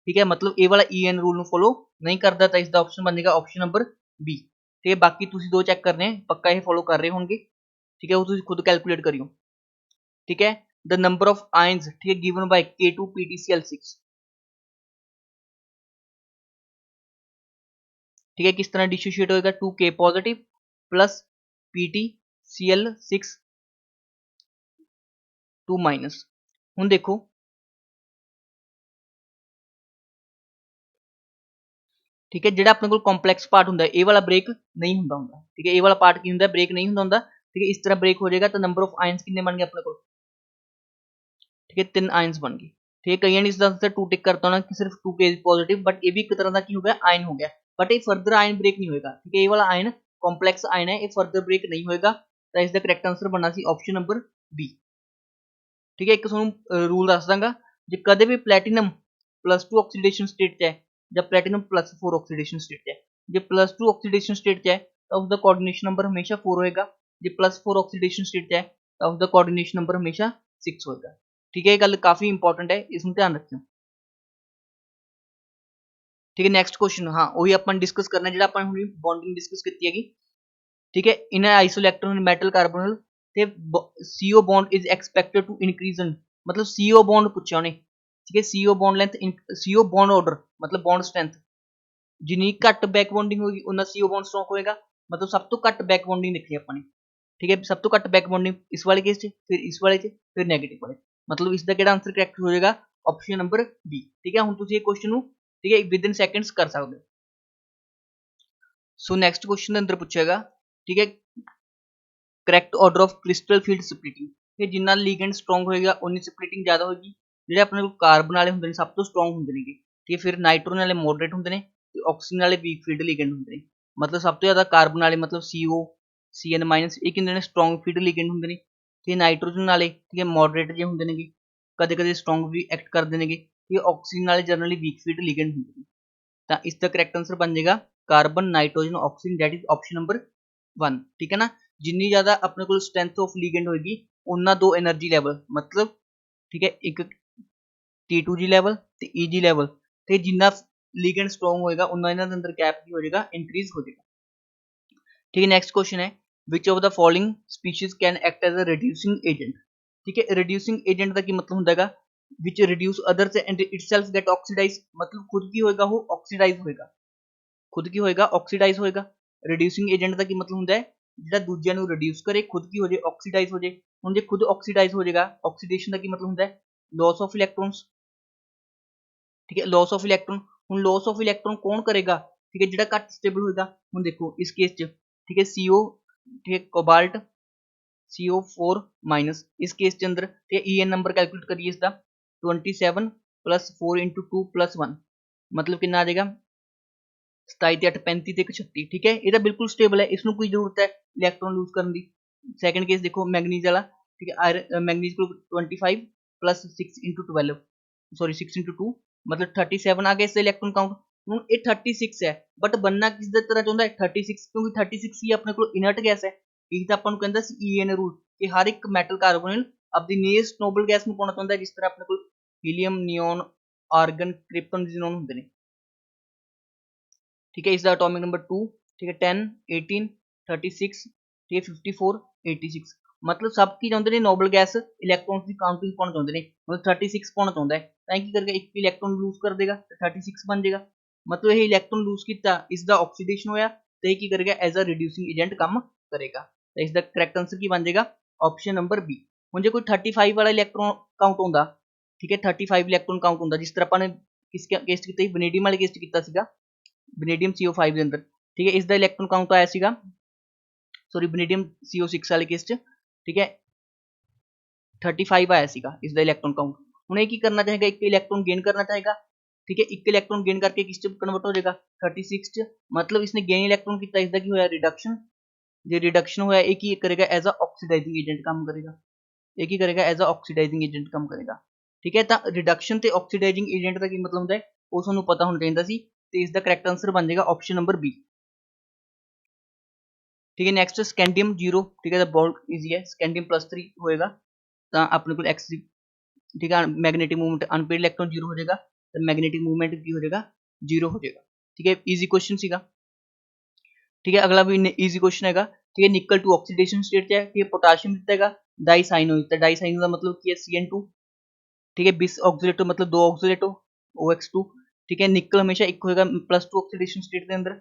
ठीक है। मतलब ये वाला EN रूल फॉलो नहीं करता, तो इसका ऑप्शन बन जाएगा ऑप्शन नंबर बी, ठीक है। बाकी तुम दो चेक करने पक्का ये फॉलो कर रहे होंगे, ठीक है, वो तुम खुद कैलकुलेट करियो, ठीक है। द नंबर ऑफ आयंस, ठीक है, गिवन बाय K2 PtCl6, ठीक है। किस तरह डिसोशिएट होएगा 2K positive plus PtCl6 2 minus. हुण देखो ठीक है, ਜਿਹੜਾ ਆਪਣੇ ਕੋਲ ਕੰਪਲੈਕਸ ਪਾर्ट ਹੁੰਦਾ ਇਹ ਵਾਲਾ ਬ੍ਰੇਕ ਨਹੀਂ ਹੁੰਦਾ ਹੁੰਦਾ, ਠੀਕ ਹੈ। ਇਹ ਵਾਲਾ ਪਾर्ट ਕੀ ਹੁੰਦਾ ਬ੍ਰੇਕ ਨਹੀਂ ਹੁੰਦਾ ਹੁੰਦਾ, ठीक है। इस तरह ब्रेक हो जाएगा तो नंबर ऑफ आयंस कितने बन गए अपने को, ठीक है, 3 आयंस बन गए, ठीक है। कई ने इसका आंसर 2 टिक करता होना कि सिर्फ 2K पॉजिटिव, बट ये भी एक तरह का की हो गया आयन हो गया, बट ये फर्दर आयन ब्रेक नहीं होएगा, ठीक है। ये वाला आयन कॉम्पलैक्स आयन है, ये फर्दर ब्रेक नहीं होएगा, तो इसका करेक्ट आंसर बनना सी ऑप्शन नंबर बी, ठीक है। एक तुहानू रूल दस दांगा, जे कदे भी प्लैटिनम +2 ऑक्सीडेशन स्टेट च है जब प्लैटिनम +4 ऑक्सीडेशन स्टेट है, जो +2 ऑक्सीडेशन स्टेट है तो उसका कोऑर्डिनेशन नंबर हमेशा 4 होएगा, जो +4 ऑक्सीडेशन स्टेट है तो उसका कोऑर्डिनेशन नंबर हमेशा 6 होएगा, ठीक है। ये गल काफी इंपॉर्टेंट है, इसमें ध्यान रखियो, ठीक है। नैक्सट क्वेश्चन, हाँ वही अपन डिस्कस करना जो अपन हुणी बॉन्डिंग डिस्कस की हैगी, ठीक है। इन आइसोइलेक्ट्रॉन मेटल कार्बोनल ते CO bond is expected to increase, मतलब CO बॉन्ड पूछा उन्हें, ठीक है। CO bond length, CO bond order मतलब बॉन्ड स्ट्रेंथ, जिनी घट बैक बॉन्डिंग होगी उन्ना CO बॉन्ड स्ट्रॉन्ग होएगा, मतलब सब तो घट बैक बॉन्डिंग देखी अपनी, ठीक है। सब तो घट बैक बॉन्डिंग इस वाले केस फिर इस वाले फिर नेगेटिव वाले, मतलब इसका केड़ा आंसर करेक्ट हो जाएगा ऑप्शन नंबर बी, ठीक है। हुण तुसीं ये क्वेश्चन नू, ठीक है, विद इन सेकंड्स कर सकते हो। सो नैक्सट क्वेश्चन अंदर पूछेगा, ठीक है, correct order of crystal field splitting, ठीक है। जिन्ना लीगेंड स्ट्रॉन्ग होएगा उन्नी स्प्लिटिंग ज़्यादा होगी, ਜਿਹੜੇ ਆਪਣੇ ਕੋਲ ਕਾਰਬਨ ਵਾਲੇ ਹੁੰਦੇ ਨੇ ਸਭ ਤੋਂ ਸਟਰੋਂਗ ਹੁੰਦੇ ਨੇਗੇ, ਠੀਕ ਹੈ। ਫਿਰ ਨਾਈਟ੍ਰੋਜਨ ਵਾਲੇ ਮੋਡਰੇਟ ਹੁੰਦੇ ਨੇ ਤੇ ਆਕਸੀਜਨ ਵਾਲੇ ਵੀਕ ਫੀਲਡ ਲਿਗੈਂਡ ਹੁੰਦੇ ਨੇ, ਮਤਲਬ ਸਭ ਤੋਂ ਜ਼ਿਆਦਾ ਕਾਰਬਨ ਵਾਲੇ ਮਤਲਬ CO CN- ਇਹ ਕਿੰਨੇ ਨੇ ਸਟਰੋਂਗ ਫੀਲਡ ਲਿਗੈਂਡ ਹੁੰਦੇ ਨੇ, ਤੇ ਨਾਈਟ੍ਰੋਜਨ ਵਾਲੇ, ਠੀਕ ਹੈ, ਮੋਡਰੇਟ ਜੇ ਹੁੰਦੇ ਨੇਗੇ, ਕਦੇ ਕਦੇ ਸਟਰੋਂਗ ਵੀ ਐਕਟ ਕਰਦੇ ਨੇਗੇ, ਤੇ ਆਕਸੀਜਨ ਵਾਲੇ ਜਨਰਲੀ ਵੀਕ ਫੀਲਡ ਲਿਗੈਂਡ ਹੁੰਦੇ ਨੇ। ਤਾਂ ਇਸ ਦਾ ਕਰੈਕਟ ਆਂਸਰ ਬਣ ਜਾਏਗਾ carbon nitrogen oxygen, that is option ਨੰबर 1, ठीक है ना। जिन्नी ज़्यादा अपने को स्ट्रेंथ ऑफ लिगेंड होगी उन्ना दो एनर्जी लेवल, मतलब ठीक है, एक T2G लेवल ते EG लेवल, ते जिन्ना लिगेंड स्ट्रॉन्ग होएगा उन्ना इन्हां दे अंदर गैप की हो जाएगा इंक्रीज हो जाएगा, ठीक है। नेक्स्ट क्वेश्चन है which of the following species can act as a reducing agent, ठीक है। रिड्यूसिंग एजेंट का की मतलब होता है which reduce others and itself get oxidize, मतलब खुद की होएगा वो ऑक्सीडाइज होएगा, खुद की होएगा ऑक्सीडाइज होएगा। रिड्यूसिंग एजेंट का की मतलब होता है ਜਿਹੜਾ ਦੂਜਿਆਂ ਨੂੰ ਰਿਡਿਊਸ ਕਰੇ खुद की हो जाए ऑक्सीडाइज हो जाए। ਹੁਣ ਜੇ खुद ऑक्सीडाइज हो जाएगा, ऑक्सीडेशन का की मतलब होता है लॉस ऑफ इलेक्ट्रॉन्स, ठीक है, लॉस ऑफ इलेक्ट्रॉन। ਹੁਣ लॉस ऑफ इलेक्ट्रॉन कौन करेगा, ठीक है, ਜਿਹੜਾ ਘੱਟ स्टेबल होएगा। ਹੁਣ देखो इस केस च, ठीक है, CO, ठीक है, कोबाल्ट CO4- इस केस के अंदर, ठीक है, EN नंबर कैलकुलेट करिए इसका 27 + 4 × 2 + 1, मतलब कितना आ जाएगा 27 ਤੇ 8 35 ਤੇ 36, ठीक है। ये तो बिल्कुल स्टेबल है, इसमें कोई जरूरत है इलेक्ट्रॉन लूज करने की। सैकेंड केस देखो मैगनीज वाला, ठीक है, आयरन मैगनीज को 25 + 6 × 12, सॉरी 6 × 2 मतलब 37 आ गया इससे इलेक्ट्रॉन काउंट। ਹੁਣ ਇਹ 36 ਹੈ, बट बनना किस ਦੇ ਤਰ੍ਹਾਂ ਚਾਹੁੰਦਾ ਹੈ 36, क्योंकि 36 ਹੀ ਆਪਣੇ ਕੋਲ ਇਨਰਟ ਗੈਸ ਹੈ। ਇਹ ਤਾਂ ਆਪਾਂ ਨੂੰ ਕਹਿੰਦਾ ਸੀ EN ਰੂਲ ਕਿ ਹਰ ਇੱਕ ਮੈਟਲ ਕਾਰਬੋਨਲ ਆਪਣੀ ਨੀਅਰੈਸਟ ਨੋਬਲ ਗੈਸ ਨੂੰ ਪਾਉਣਾ ਚਾਹੁੰਦਾ, ਜਿਸ ਤਰ੍ਹਾਂ ਆਪਣੇ ਕੋਲ ਹੀਲੀਅਮ, ਨਿਓਨ, ਆਰਗਨ, ਕ੍ਰਿਪਟਨ, ਜ਼ੀਨੋਨ ਹੁੰਦੇ ਨੇ, ठीक है। इसका एटॉमिक नंबर 2, ठीक है, 10 18 36, ठीक है, 54 86, मतलब सब की चाहते हैं नोबल गैस इलेक्ट्रॉन्स की काउंटिंग पाना चाहते हैं, मतलब 36 पाना चाहता है, तो की करके एक इलेक्ट्रॉन लूज कर देगा तो 36 बन जाएगा, मतलब ये इलेक्ट्रॉन लूज किया, इसका ऑक्सीडेशन होया तो ये की करेगा एज अ रिड्यूसिंग एजेंट काम करेगा। तो इसका करैक्ट आंसर की बन जाएगा ऑप्शन नंबर बी। हुण जे कोई 35 वाला इलेक्ट्रॉन काउंट होंदा, ठीक है 35 इलेक्ट्रॉन काउंट होंदा, जिस तरह आपने किसके केस किया वनेडियम वाले केस किया सीगा, वनेडियम CO5 के अंदर, ठीक है इसका इलेक्ट्रॉन काउंट आया सीगा, सॉरी वनेडियम CO6 वाले केस च, ठीक है 35 आया सीगा इसका इलेक्ट्रॉन काउंट। हुण ये की करना चाहेगा, एक इलेक्ट्रॉन गेन करना चाहेगा, ठीक है एक इलेक्ट्रॉन गेन करके किस च कन्वर्ट हो जाएगा 36 च, मतलब इसने गेन इलेक्ट्रॉन किया, इसका की होया रिडक्शन, जो रिडक्शन होया एक ही करेगा एज अ ऑक्सीडाइजिंग एजेंट काम करेगा, एक ही करेगा एज अ ऑक्सीडाइजिंग एजेंट काम करेगा, ठीक है। तो रिडक्शन ते ऑक्सीडाइजिंग एजेंट का की मतलब होता है वो सानू पता होना चाहिए सी, तो इसका करैक्ट आंसर बन जाएगा ऑप्शन नंबर बी, ठीक है। नेक्स्ट स्कैंडियम 0, ठीक है बहुत ईजी है, स्कैंडियम +3 होएगा तो अपने को एक्स, ठीक है मैग्नेटिक मूवमेंट अनपेड इलेक्ट्रॉन 0 हो जाएगा, तो मैग्नेटिक मूवमेंट की हो जाएगा 0 हो जाएगा, ठीक है इजी क्वेश्चन सीगा, ठीक है। अगला भी इजी क्वेश्चन है, ठीक है निकल टू ऑक्सीडेशन स्टेट है, ठीक है पोटाशियम दिता है डाइसाइनो दिता है, डाइसाइनो का मतलब की है CN2, ठीक है बिस ऑक्सीडेटो मतलब 2 ऑक्सीडेटो OX2, ठीक है निकल हमेशा एक होएगा +2 ऑक्सीडेशन स्टेट के अंदर,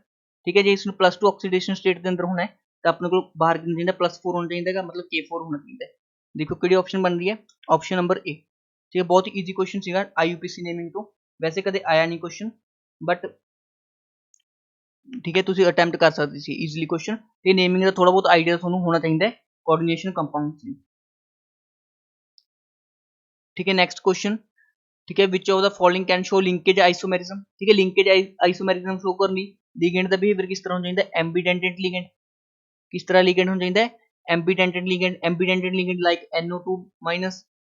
ठीक है जे इसमें +2 ऑक्सीडेशन स्टेट के अंदर होना है तो अपने को बाहर कितना चाहिए +4 होना चाहिए, मतलब K4 होना चाहिए। देखो किहड़ी ऑप्शन बन रही है, ऑप्शन नंबर ए, ठीक है बहुत ही ईजी क्वेश्चन सीगा IUPAC नेमिंग तो वैसे कदे आया नहीं क्वेश्चन, बट ठीक है तुम अटैम्प्ट कर सकते सी ईजिली क्वेश्चन, ये नेमिंग का थोड़ा बहुत आइडिया थानू होना चाहिए कोऑर्डिनेशन कंपाउंड्स की, ठीक है। नेक्स्ट क्वेश्चन, ठीक है which of the following can show linkage isomerism, ठीक है लिंकेज आइसोमेरिज्म शो करनी, लिगेंड का बिहेवियर किस तरह होना चाहिए, एम्बीडेंटेड लिगेंड, किस तरह लिगेंड होना चाहिए एम्बीडेंटेड लिगेंड, एम्बीडेंटेड लिगेंड लाइक NO2-,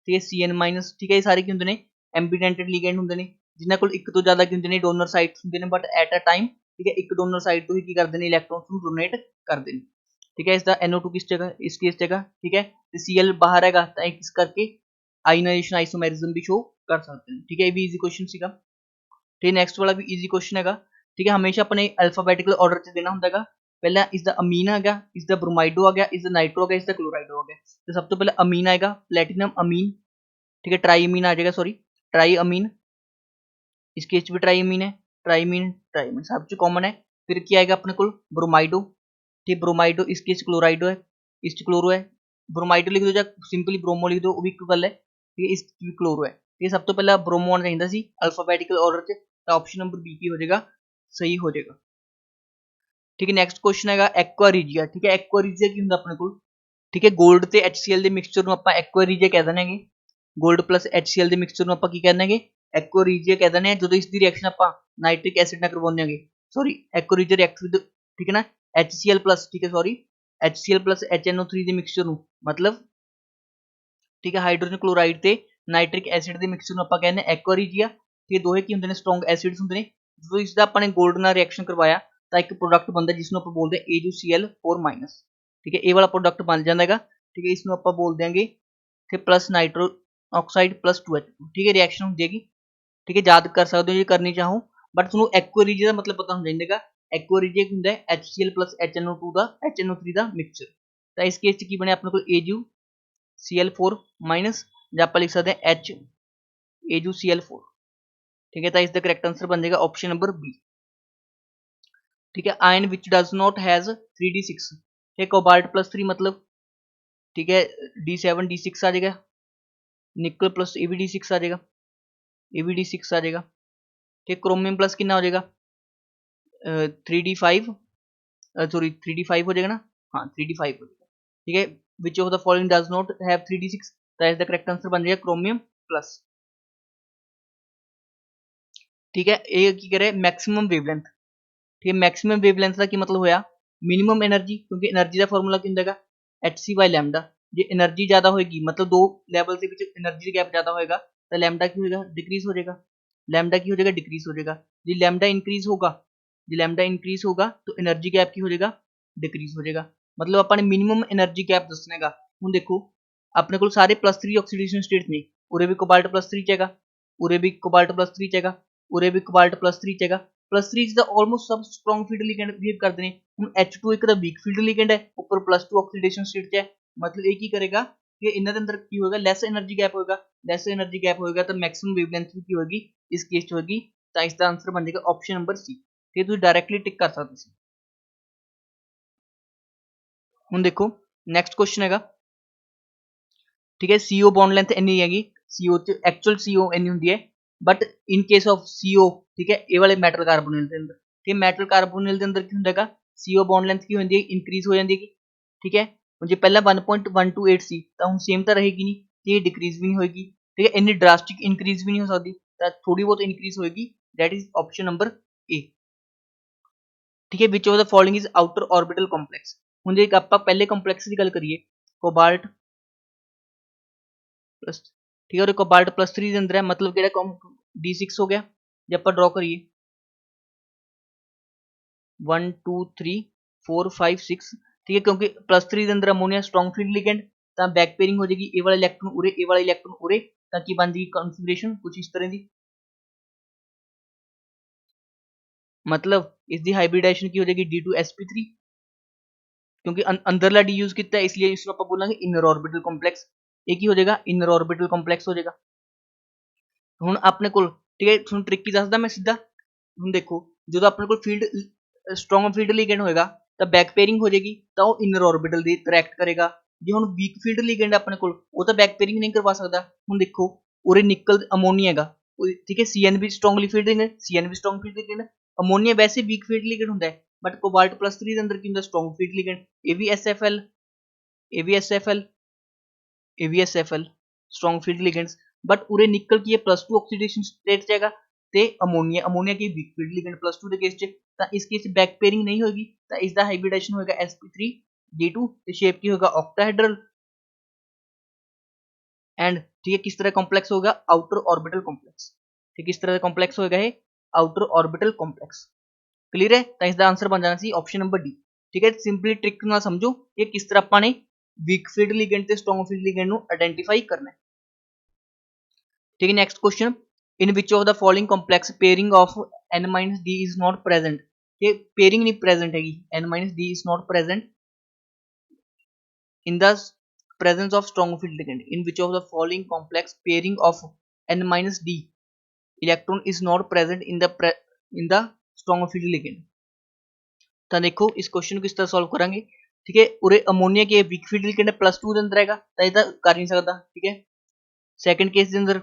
ठीक है CN-, ठीक है ये सारे की होंगे ने एम्बीडेंटेड लिगेंड होंगे ने जिन्हां कोल एक तो ज्यादा की होंगे ने डोनर साइट्स होंगे ने, बट एट अ टाइम ठीक है एक डोनर साइड तो ही की करते हैं इलेक्ट्रॉन्स को डोनेट करते हैं, ठीक है। इसका NO2 किस जगह, इस केस जगह, ठीक है तो Cl बाहर हैगा तो किस करके आयनाइजेशन आइसोमेरिज्म भी शो कर सकते हैं, ठीक है ये भी इजी क्वेश्चन सीगा, ठीक है। नेक्स्ट वाला भी इजी क्वेश्चन हैगा, ठीक है हमेशा अपने अल्फाबेटिकल ऑर्डर च देना होंदा हैगा, पहला इसका अमीन आ गया, इसका ब्रोमाइडो आ गया, इसका नाइट्रो आ गया, इसका क्लोराइडो आ गया, तो सब तो पहले अमीन आएगा प्लेटिनम अमीन, ठीक है ट्राई अमीन आ जाएगा, सॉरी ट्राई अमीन, इस केस भी ट्राई अमीन है, ट्राई अमीन ट्राई अमीन सब जो कॉमन है, फिर क्या आएगा अपने को ब्रोमाइडो, ठीक ब्रोमाइडो इस केस क्लोराइडो है, इस क्लोरो है, ब्रोमाइडो लिख दो या सिंपली ब्रोमो लिख दो वो भी एक गल है, ठीक है इस क्लोरो है, ठीक है सब तो पहला ब्रोमो आना चाहिए सी अल्फाबेटिकल ऑर्डर च, तो ऑप्शन नंबर बी की हो जाएगा सही हो जाएगा, ठीक है। नेक्स्ट क्वेश्चन है एक्वा रीजिया, ठीक है एक्वा रीजिया की होंगे अपने को, ठीक है गोल्ड ते HCl ਦੇ ਮਿਕਸਚਰ ਨੂੰ ਆਪਾਂ एक्वा रीजिया कह देंगे, गोल्ड प्लस HCl ਦੇ ਮਿਕਸਚਰ ਨੂੰ ਆਪਾਂ ਕੀ ਕਹਿ ਦੇਂਗੇ एक्वा रीजिया कह देंगे, ਜਦੋਂ ਇਸ ਦੀ ਰਿਐਕਸ਼ਨ ਆਪਾਂ ਨਾਈਟ੍ਰਿਕ ਐਸਿਡ ਨਾਲ ਕਰਵਾਉਂਦੇ ਹਾਂਗੇ, sorry aqua regia react with, ठीक है ना HCl प्लस, ठीक है सॉरी HCl प्लस HNO3 ਦੇ ਮਿਕਸਚਰ ਨੂੰ मतलब, ठीक है हाइड्रोजन क्लोराइड ਤੇ ਨਾਈਟ੍ਰਿਕ ਐਸਿਡ ਦੇ ਮਿਕਸਚਰ ਨੂੰ ਆਪਾਂ ਕਹਿੰਦੇ एक्वा रीजिया, ठीक है ਦੋਹੇ ਕੀ ਹੁੰਦੇ ਨੇ ਸਟਰੋਂਗ ਐਸਿਡਸ ਹੁੰਦੇ ਨੇ, ਜਦੋਂ ਇਸ ਦਾ ਆਪਾਂ ਨੇ 골ਡ ਨਾਲ ਰਿਐਕਸ਼ਨ ਕਰਵਾਇਆ ਤਾਂ ਇੱਕ ਪ੍ਰੋਡਕਟ ਬਣਦਾ ਜਿਸ ਨੂੰ ਆਪਾਂ ਬੋਲਦੇ ਹਾਂ AgCl4-, ठीक है ये वाला प्रोडक्ट बन जाएगा, ठीक है इसमें आप बोल देंगे कि plus nitro oxide plus 2H2, ठीक है रिएक्शन हो जाएगी, ठीक है याद कर सकते हो जो करनी चाहो, बट तुहानू एक्वा रीजिया का मतलब पता होना चाहिए, एक्वा रीजिया होंगे HCl प्लस HNO2 का HNO3 का मिक्सचर, तो इस केस की बने अपने को AgCl4-, या आप लिख सकते हैं AgCl4, ठीक है तो इसका करेक्ट आंसर बन जाएगा ऑप्शन नंबर बी, ठीक है। Ion which does not has 3d6, ठीक है कोबाल्ट +3 मतलब, ठीक है D7 D6 आ जाएगा, निकल प्लस ये भी D6 आ जाएगा, ये भी D6 आ जाएगा, ठीक क्रोमियम प्लस कितना हो जाएगा 3d5, सॉरी 3d5 हो जाएगा ना, हाँ 3d5 हो जाएगा, ठीक है। Which of the following does not have 3d6, तो इज द करेक्ट आंसर बन जाएगा क्रोमियम प्लस, ठीक है। ये की करे मैक्सिमम वेवलेंथ, ठीक है मैक्सिमम वेवलेंथ का की मतलब होया मिनिमम एनर्जी, क्योंकि एनर्जी का फॉर्मूला की होगा hc/λ, जे एनर्जी ज्यादा होगी मतलब दो लेवल के बीच एनर्जी गैप ज्यादा होगा तो लैम्डा की होगा डिक्रीज हो जाएगा, लैम्डा की हो जाएगा डिक्रीज हो जाएगा, जी लैम्डा इंक्रीज होगा, जी लैम्डा इंक्रीज होगा तो एनर्जी गैप की हो जाएगा डिक्रीज हो जाएगा, मतलब अपने मिनिमम एनर्जी गैप दसना है। हूँ देखो अपने को सारे +3 ऑक्सीडेशन स्टेट ने, उरे भी कोबाल्ट +3 चाहेगा, उरे भी कोबाल्ट +3 चाहेगा, उरे भी कोबाल्ट +3 चाहेगा, +3 ਦਾ ਆਲਮੋਸਟ ਸਭ ਸਟਰੋਂਗ ਫੀਲਡ ਲਿਗੈਂਡ ਬਿਹੇਵ ਕਰਦੇ ਨੇ, ਹੁਣ H2 ਇੱਕ ਦਾ ਵੀਕ ਫੀਲਡ ਲਿਗੈਂਡ ਹੈ, ਉੱਪਰ +2 ਆਕਸੀਡੇਸ਼ਨ ਸਟੇਟ 'ਚ ਹੈ, मतलब ਇਹ ਕੀ ਕਰੇਗਾ ਕਿ ਇਹਨਾਂ ਦੇ ਅੰਦਰ ਕੀ ਹੋਏਗਾ ਲੈਸ એનર્ਜੀ ਗੈਪ ਹੋਏਗਾ, ਲੈਸ એનર્ਜੀ ਗੈਪ ਹੋਏਗਾ ਤਾਂ ਮੈਕਸਿਮਮ ਵੇਵਲੈਂਥ ਵੀ ਕੀ ਹੋਏਗੀ ਇਸ ਕੇਸ 'ਚ ਹੋਏਗੀ ਤਾਂ ਇਸ ਦਾ ਆਨਸਰ ਬਣ ਜਾਏਗਾ ਆਪਸ਼ਨ ਨੰਬਰ ਸੀ। ਤੇ ਤੁਸੀਂ ਡਾਇਰੈਕਟਲੀ ਟਿਕ ਕਰ ਸਕਦੇ ਸੀ। ਹੁਣ ਦੇਖੋ ਨੈਕਸਟ ਕੁਐਸਚਨ ਹੈਗਾ, ਠੀਕ ਹੈ, CO ਬੌਂਡ ਲੈਂਥ ਇੰਨੀ ਹੈਗੀ, CO ਚ ਐਕਚੁਅਲ CO ਇੰਨੀ ਹੁੰਦੀ ਹੈ, but in case of CO, ਠੀਕ ਹੈ, ਇਹ ਵਾਲੇ ਮੈਟਲ ਕਾਰਬੋਨਿਲ ਦੇ ਅੰਦਰ, ਤੇ ਮੈਟਲ ਕਾਰਬੋਨਿਲ ਦੇ ਅੰਦਰ ਕੀ ਹੁੰਦਾ ਹੈਗਾ, CO ਬੌਂਡ ਲੈਂਥ ਕੀ ਹੁੰਦੀ ਹੈ, ਇਨਕਰੀਜ਼ ਹੋ ਜਾਂਦੀ ਹੈ, ਠੀਕ ਹੈ। ਹੁਣ ਜੇ ਪਹਿਲਾਂ 1.128 ਸੀ ਤਾਂ ਹੁਣ ਸੇਮ ਤਾਂ ਰਹੇਗੀ ਨਹੀਂ, ਤੇ ਇਹ ਡਿਕਰੀਜ਼ ਵੀ ਨਹੀਂ ਹੋਏਗੀ, ਠੀਕ ਹੈ, ਇੰਨੀ ਡਰਾਸਟਿਕ ਇਨਕਰੀਜ਼ ਵੀ ਨਹੀਂ ਹੋ ਸਕਦੀ, ਤਾਂ ਥੋੜੀ ਬਹੁਤ ਇਨਕਰੀਜ਼ ਹੋਏਗੀ, ਦੈਟ ਇਜ਼ ਆਪਸ਼ਨ ਨੰਬਰ ਏ, ਠੀਕ ਹੈ। Which of the following is outer orbital complex. ਹੁਣ ਜੇ ਆਪਾਂ ਪਹਿਲੇ ਕੰਪਲੈਕਸ ਦੀ ਗੱਲ ਕਰੀਏ, ਕੋਬਾल्ट प्लस, ठीक है, और कोबाल्ट +3 ਦੇ ਅੰਦਰ ਹੈ, ਮਤਲਬ ਕਿਹੜਾ D6 ਹੋ ਗਿਆ। ਜੇ ਆਪਾਂ ਡਰਾ ਕਰੀਏ 1 2 3 4 5 6, ठीक है, क्योंकि +3 ਦੇ ਅੰਦਰ ਅਮੋਨੀਆ ਸਟਰੋਂਗ ਫੀਲਡ ਲਿਗੈਂਡ, ਤਾਂ ਬੈਕ ਪੇਅਰਿੰਗ ਹੋ ਜਾਏਗੀ, ਇਹ ਵਾਲਾ ਇਲੈਕਟ੍ਰੋਨ ਉਰੇ, ਇਹ ਵਾਲਾ ਇਲੈਕਟ੍ਰੋਨ ਉਰੇ, ਤਾਂ ਕੀ ਬਣ ਜਾਏਗੀ ਕਨਫਿਗਰੇਸ਼ਨ ਕੁਝ ਇਸ ਤਰ੍ਹਾਂ ਦੀ। मतलब इसकी हाइब्रिडाइजेशन की हो जाएगी D2sp3, क्योंकि अंदरला D यूज किया है, इसलिए इसको आप बोलेंगे इनर ऑर्बिटल कॉम्प्लेक्स। एक ही हो जाएगा इनर ऑर्बिटल कॉम्प्लेक्स हो जाएगा। ਹੁਣ ਆਪਣੇ ਕੋਲ, ठीक है, ਤੁਹਾਨੂੰ ट्रिक की ਦੱਸਦਾ मैं सीधा। ਹੁਣ ਦੇਖੋ ਜਦੋਂ ਆਪਣੇ ਕੋਲ ਫੀਲਡ ਸਟਰੋਂਗ ਫੀਲਡ ਲਿਗੈਂਡ ਹੋਏਗਾ ਤਾਂ ਬੈਕ ਪੇਅਰਿੰਗ ਹੋ ਜਾਏਗੀ, ਤਾਂ ਉਹ ਇਨਰ ऑर्बिटल ਦੀ ਇੰਟਰੈਕਟ ਕਰੇਗਾ। ਜੇ ਹੁਣ ਵੀਕ ਫੀਲਡ ਲਿਗੈਂਡ ਆਪਣੇ ਕੋਲ, ਉਹ ਤਾਂ ਬੈਕ ਪੇਅਰਿੰਗ ਨਹੀਂ ਕਰਵਾ ਸਕਦਾ। ਹੁਣ ਦੇਖੋ ਉਰੇ ਨਿਕਲ ਅਮੋਨੀਆ ਹੈਗਾ, ठीक है, CN भी स्ट्रॉन्गली फील्ड लिगेंड, CN भी स्ट्रॉन्ग फील्ड लिगेंड, ਅਮੋਨੀਆ ਵੈਸੇ ਵੀਕ ਫੀਲਡ ਲਿਗੈਂਡ ਹੁੰਦਾ ਹੈ, ਬਟ ਕੋਬਾल्ट +3 ਦੇ ਅੰਦਰ ਕੀ ਹੁੰਦਾ, ਸਟਰੋਂਗ ਫੀਲਡ ਲਿਗੈਂਡ। ਇਹ ਵੀ SFL, ਇਹ ਵੀ SFL, ਇਹ ਵੀ SFL, ਸਟਰੋਂਗ ਫੀਲਡ ਲਿਗੈਂਡਸ, ਬਟ ਉਰੇ ਨਿਕਲ ਕੀ ਹੈ, +2 ਆਕਸੀਡੇਸ਼ਨ ਸਟੇਟ 'ਚ ਹੈਗਾ, ਤੇ ਅਮੋਨੀਆ ਕੀ ਵੀਕ ਫੀਲਡ ਲਿਗੈਂਡ +2 ਦੇ ਕੇਸ 'ਚ, ਤਾਂ ਇਸ ਕੇਸ 'ਚ ਬੈਕ ਪੇਅਰਿੰਗ ਨਹੀਂ ਹੋਏਗੀ, ਤਾਂ ਇਸ ਦਾ ਹਾਈਬ੍ਰਿਡਾਈਜੇਸ਼ਨ ਹੋਏਗਾ sp3d2, ਤੇ ਸ਼ੇਪ ਕੀ ਹੋਗਾ ऑक्टाहेड्रल, एंड ठीक है किस तरह कॉम्प्लेक्स होगा, आउटर ऑर्बिटल कॉम्प्लेक्स। ठीक, किस तरह का कॉम्प्लेक्स होगा ये, आउटर ऑर्बिटल कॉम्प्लेक्स। क्लियर है, तो इसका आंसर बन जाना सी ऑप्शन नंबर डी। ठीक है, सिंपली ट्रिक ना समझो कि किस तरह अपने वीक फील्ड लिगेंड ते स्ट्रॉन्ग फील्ड लिगेंड नु आइडेंटिफाई करना है। ठीक है, next question, in which of the following complex pairing of n-d is not present. ये पेयरिंग नहीं प्रेजेंट हैगी, n-d is not present in the presence of strong field ligand, in which of the following complex pairing of n-d electron is not present in the strong field ligand। ਤਾਂ ਦੇਖੋ ਇਸ क्वेश्चन को किस तरह सॉल्व करेंगे। ठीक है, उरे अमोनिया के वीक फील्ड लिगेंड +2 ਦੇ ਅੰਦਰ ਹੈਗਾ, ਤਾਂ ਇਹ ਤਾਂ ਕਰ ਨਹੀਂ ਸਕਦਾ। ठीक है, सेकंड केस ਦੇ ਅੰਦਰ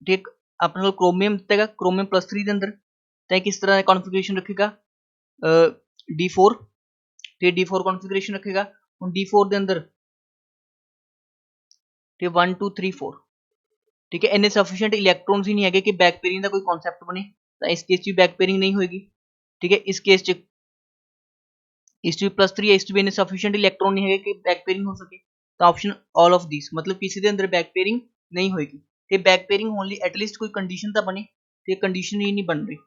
ठीक ਆਪਣੇ ਕੋਲ क्रोमियम ਦਿੱਤਾ ਹੈਗਾ, क्रोमियम +3 ਦੇ ਅੰਦਰ, ਤਾਂ ਇਹ ਕਿਸ ਤਰ੍ਹਾਂ ਦਾ ਕਨਫਿਗਰੇਸ਼ਨ ਰੱਖੇਗਾ, D4, ਤੇ D4 ਕਨਫਿਗਰੇਸ਼ਨ ਰੱਖੇਗਾ। ਹੁਣ D4 ਦੇ ਅੰਦਰ ਤੇ 1 2 3 4, ठीक है, इन्ने सफिशिएंट इलैक्ट्रॉन्स ही नहीं है कि बैक पेयरिंग का कोई कॉन्सेप्ट बने, तो इस केस में बैक पेयरिंग नहीं होगी। ठीक है, इस केस इस +3 है, इस भी इन्ने सफिशिएंट इलैक्ट्रॉन नहीं है कि बैक पेयरिंग हो सके, तो ऑप्शन ऑल ऑफ दिस, मतलब किसी के अंदर बैक पेयरिंग नहीं होगी। तो बैक पेयरिंग होने लिए एटलीस्ट कोई कंडीशन तो बने, तो कंडीशन ही नहीं बन रही।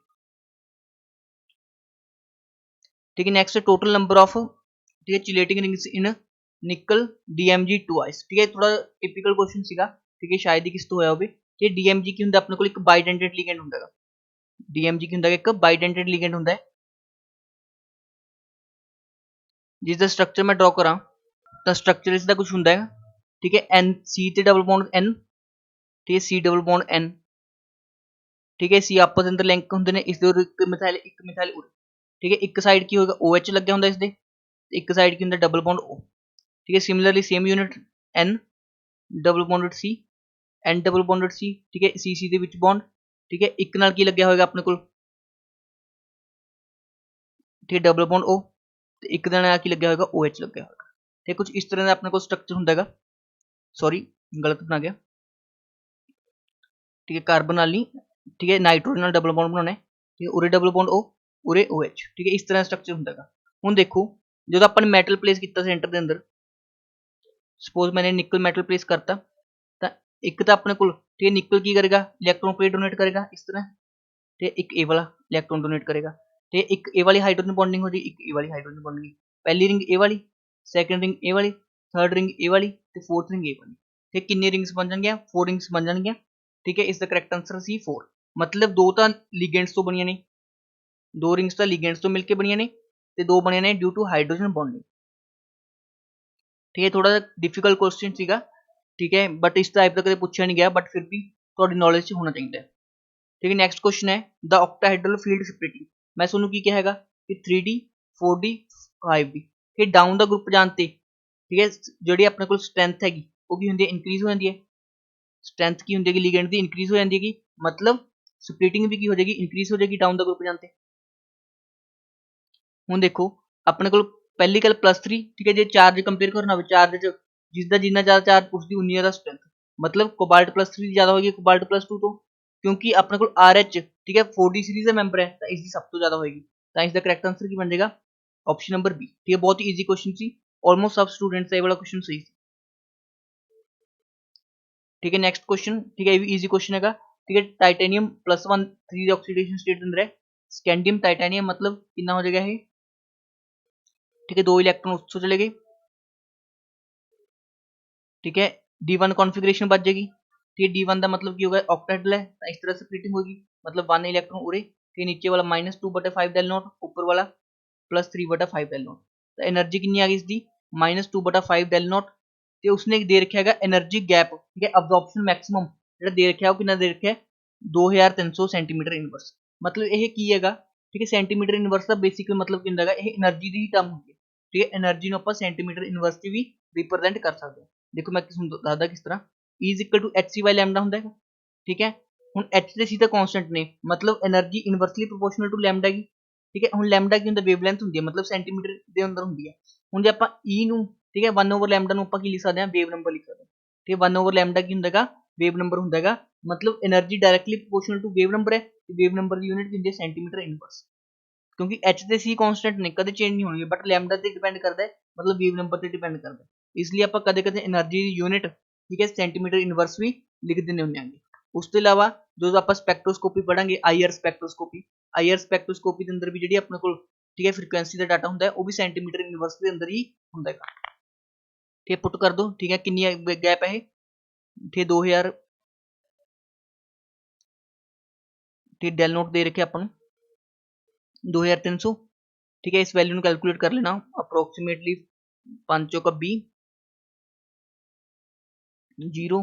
ठीक है, नेक्स्ट टोटल नंबर ऑफ, ठीक है, चिलेटिंग रिंग्स इन निकल DMG ट्वाइस। ठीक है, थोड़ा टिपिकल क्वेश्चन सीगा, ठीक है, शायद ही किस तो होया होवे। कि DMG की हुंदा अपने कोल एक बाइडेंटेड लिगेंड हुंदा है, DMG की हुंदा एक बाइडेंटेड लिगेंड हुंदा है, जिसका स्ट्रक्चर मैं ड्रॉ करा, तो स्ट्रक्चर इसका कुछ हुंदा है। ठीक है, N C ते डबल बॉन्ड N, ठीक है, C डबल बॉन्ड N, ठीक है, C आपस अंदर लिंक हुंदे ने, इस दे एक मिथाइल उरे। ठीक है, एक साइड की होगा OH लग्या हुंदा इस दे, एक साइड की हुंदा डबल बॉन्ड O। ठीक है, similarly same unit N double bonded C, N double bonded C, ठीक है, C ਦੇ ਵਿੱਚ बॉन्ड। ठीक है, ਇੱਕ ਨਾਲ ਕੀ ਲੱਗਿਆ ਹੋਏਗਾ ਆਪਣੇ ਕੋਲ, ठीक है, डबल बॉन्ड O, ਤੇ ਇੱਕ ਦੇ ਨਾਲ ਕੀ ਲੱਗਿਆ ਹੋਏਗਾ OH ਲੱਗਿਆ ਹੋਏਗਾ। ਤੇ ਕੁਝ ਇਸ ਤਰ੍ਹਾਂ ਦਾ ਆਪਣੇ ਕੋਲ ਸਟਰਕਚਰ ਹੁੰਦਾ ਹੈਗਾ, ਸੌਰੀ ਗਲਤ ਬਣਾ ਗਿਆ। ठीक है, कार्बन ਨਾਲ ਨਹੀਂ, ठीक है, नाइट्रोजन ਨਾਲ डबल बॉन्ड ਬਣਾਉਣਾ है, ठीक है, ਉਰੇ डबल बॉन्ड O, ਉਰੇ OH। ठीक है, ਇਸ ਤਰ੍ਹਾਂ ਸਟਰਕਚਰ ਹੁੰਦਾ ਹੈਗਾ। ਹੁਣ ਦੇਖੋ ਜਦੋਂ ਆਪਾਂ ਨੇ ਮੈਟਲ ਪਲੇਸ ਕੀਤਾ ਸੈਂਟਰ ਦੇ ਅੰਦਰ, सपोज मैंने निकल मेटल प्लेस करता, तो एक तो अपने को, ठीक है, निकल की करेगा, इलैक्ट्रॉन को डोनेट करेगा इस तरह, तो एक ए वाला इलैक्ट्रॉन डोनेट करेगा, तो एक ए वाली हाइड्रोजन बॉन्डिंग हो जाएगी, एक ए वाली हाइड्रोजन बॉन्डिंग, पहली रिंग ए वाली, सैकेंड रिंग ए वाली, थर्ड रिंग ए वाली, तो फोर्थ रिंग ए वाली। ठीक, कितनी रिंग्स बन जाएंगे, 4 रिंग्स बन जाएंगे। ठीक है, इसका करेक्ट आंसर सी 4, मतलब दो तो लिगेंड्स तो बनिया ने, दो रिंग्स तो लिगेंड्स तो मिलकर बनिया ने, तो दो बनिया ने ड्यू टू हाइड्रोजन बॉन्डिंग। ठीक है, थोड़ा डिफिकल्ट क्वेश्चन सीगा, ठीक है, बट इस टाइप का कभी पूछा नहीं गया, बट फिर भी थोड़ी नॉलेज होना चाहिए। ठीक है नेक्स्ट क्वेश्चन है द ऑक्टाहेड्रल फील्ड स्प्लिटिंग। मैं सुनू की क्या हैगा कि 3D 4D 5D ठीक डाउन द ग्रुप जानते ठीक है ਜਿਹੜੀ ਆਪਣੇ ਕੋਲ ਸਟਰੈਂਥ ਹੈਗੀ ਉਹ ਕੀ ਹੁੰਦੀ ਹੈ ਇਨਕਰੀਜ਼ ਹੋ ਜਾਂਦੀ ਹੈ ਸਟਰੈਂਥ ਕੀ ਹੁੰਦੀ ਹੈ ਲਿਗੈਂਡ ਦੀ ਇਨਕਰੀਜ਼ ਹੋ ਜਾਂਦੀ ਹੈਗੀ मतलब ਸਪਲਿਟਿੰਗ ਵੀ ਕੀ ਹੋ ਜਾਏਗੀ ਇਨਕਰੀਜ਼ ਹੋ ਜਾਏਗੀ ਡਾਊਨ ਦ ਗਰੁੱਪ ਜਾਂਦੇ ਹੁਣ ਦੇਖੋ ਆਪਣੇ ਕੋਲ ਪਹਿਲੀ ਗੱਲ +3 ਠੀਕ ਹੈ ਜੇ ਚਾਰਜ ਕੰਪੇਅਰ ਕਰਨਾ ਹੋਵੇ ਚਾਰਜ ਚ ਜਿਸਦਾ ਜਿੰਨਾ ਜ਼ਿਆਦਾ ਚਾਰਜ ਉਸਦੀ ਉਨੀ ਜ਼ਿਆਦਾ ਸਟਰੈਂਥ मतलब ਕੋਬਾल्ट +3 ਜ਼ਿਆਦਾ ਹੋਏਗੀ ਕੋਬਾल्ट +2 ਤੋਂ ਕਿਉਂਕਿ ਆਪਣੇ ਕੋਲ RH ਠੀਕ ਹੈ 4D ਸੀਰੀਜ਼ ਦਾ ਮੈਂਬਰ ਹੈ ਤਾਂ ਇਸ ਦੀ ਸਭ ਤੋਂ ਜ਼ਿਆਦਾ ਹੋਏਗੀ ਤਾਂ ਇਸ ਦਾ ਕਰੈਕਟ ਆंसर ਕੀ ਬਣ ਜਾਏਗਾ ऑप्शन नंबर बी ठीक है बहुत ही इजी क्वेश्चन सी ऑलमोस्ट सब स्टूडेंट्स ये वाला क्वेश्चन सही ठीक है नेक्स्ट क्वेश्चन ठीक है ये भी इजी क्वेश्चन हैगा ठीक है टाइटेनियम +1 3 ऑक्सीडेशन स्टेट अंदर है स्कैंडियम टाइटेनियम मतलब कितना हो जाएगा ये ठीक है 2 इलेक्ट्रॉन उससे चले गए ठीक है D1 कॉन्फ़िगरेशन बच जाएगी ठीक है D1 का मतलब की होगा ऑक्टेहेड्रल है तो इस तरह से स्प्लिटिंग होगी मतलब 1 इलेक्ट्रॉन उरे ठीक है नीचे वाला -2/5 डेल नॉट ऊपर वाला +3/5 डेल नॉट तो एनर्जी कितनी आ गई इसकी -2/5 डेल नॉट ਤੇ ਉਸਨੇ ਦੇ ਰੱਖਿਆ ਹੈਗਾ એનર્ਜੀ ਗੈਪ ਠੀਕ ਹੈ ਅਬਜ਼ੌਰਪਸ਼ਨ ਮੈਕਸਿਮਮ ਜਿਹੜਾ ਦੇ ਰੱਖਿਆ ਉਹ ਕਿੰਨਾ ਦੇ ਰੱਖਿਆ 2300 ਸੈਂਟੀਮੀਟਰ ਇਨਵਰਸ ਮਤਲਬ ਇਹ ਕੀ ਹੈਗਾ ਠੀਕ ਹੈ ਸੈਂਟੀਮੀਟਰ ਇਨਵਰਸ ਦਾ ਬੇਸਿਕ ਮਤਲਬ ਕੀ ਹੁੰਦਾ ਹੈਗਾ ਇਹ એનર્ਜੀ ਦੀ ਟਰਮ ਹੁੰਦੀ ਹੈ ਠੀਕ ਹੈ એનર્ਜੀ ਨੂੰ ਆਪਾਂ ਸੈਂਟੀਮੀਟਰ ਇਨਵਰਸ ਚ ਵੀ ਰਿਪਰੈਜ਼ੈਂਟ ਕਰ ਸਕਦੇ ਹਾਂ ਦੇਖੋ ਮੈਂ ਤੁਹਾਨੂੰ ਦੱਸਦਾ ਕਿਸ ਤਰ੍ਹਾਂ E = hc / ਲੈਮਡਾ ਹੁੰਦਾ ਹੈਗਾ ਠੀਕ ਹੈ ਹੁਣ h ਤੇ c ਤਾਂ ਕਾਂਸਟੈਂਟ ਨੇ ਮਤਲਬ energy inversely proportional to lambda ਹੈਗੀ ਠੀਕ ਹੈ ਹੁਣ ਲੈਮਡਾ ਕੀ ਹੁੰਦਾ ਵੇਵਲੈਂਥ ਹੁੰਦੀ ਹੈ ਮਤਲਬ ਸੈਂਟੀਮੀਟਰ ਦੇ ਅੰਦਰ ਹੁੰਦੀ ਹੈ ਹੁਣ ਜੇ ਆਪਾਂ E ਨੂੰ ठीक है 1/λ ਨੂੰ ਆਪਾਂ ਕੀ ਲਿਖ ਸਕਦੇ ਹਾਂ ਵੇਵ ਨੰਬਰ ਲਿਖ ਸਕਦੇ ਹਾਂ ਠੀਕ ਹੈ 1/λ ਕੀ ਹੁੰਦਾ ਹੈਗਾ ਵੇਵ ਨੰਬਰ ਹੁੰਦਾ ਹੈਗਾ ਮਤਲਬ energy directly proportional to wave number ਹੈ ਤੇ ਵੇਵ ਨੰਬਰ ਦੀ ਯੂਨਿਟ ਹੁੰਦੀ ਹੈ ਸੈਂਟੀਮੀਟਰ ਇਨਵਰਸ ਕਿਉਂਕਿ h ਤੇ c ਕਾਂਸਟੈਂਟ ਨੇ ਕਦੇ ਚੇਂਜ ਨਹੀਂ ਹੋਣਗੇ ਬਟ ਲੈਮਡਾ ਤੇ ਡਿਪੈਂਡ ਕਰਦਾ ਹੈ ਮਤਲਬ ਵੇਵ ਨੰਬਰ ਤੇ ਡਿਪੈਂਡ ਕਰਦਾ ਹੈ ਇਸ ਲਈ ਆਪਾਂ ਕਦੇ ਕਦੇ એનર્ਜੀ ਦੀ ਯੂਨਿਟ ਠੀਕ ਹੈ ਸੈਂਟੀਮੀਟਰ ਇਨਵਰਸ ਵੀ ਲਿਖ ਦਿੰਦੇ ਹੁੰਦੇ ਆਂਗੇ ਉਸ ਤੋਂ ਇਲਾਵਾ ਜਦੋਂ ਆਪਾਂ ਸਪੈਕਟ੍ਰੋਸਕੋਪੀ ਪੜਾਂਗੇ ਆਈਆਰ ਸਪੈਕਟ੍ਰੋਸਕੋਪੀ ਦੇ ਅੰਦਰ ਵੀ ਜਿਹੜੀ ਆਪਣੇ ਕੋਲ ਠੀਕ ਹੈ ਫ੍ਰੀਕੁਐਂਸੀ ਦਾ ਡਾਟਾ ਹੁੰਦਾ ਹੈ ਉਹ ਵੀ ਸੈਂਟੀਮੀਟਰ ਇਨਵਰਸ ਦੇ ਅੰਦਰ ਹੀ ਹੁੰਦਾ ਹੈ ठीक है पुट कर दो ठीक है कितनी गैप है ठीक है 2000 ठीक डेल नोट दे रखे अपन 2300 ठीक है इस वैल्यू को कैलकुलेट कर लेना अप्रोक्सीमेटली 5 का 0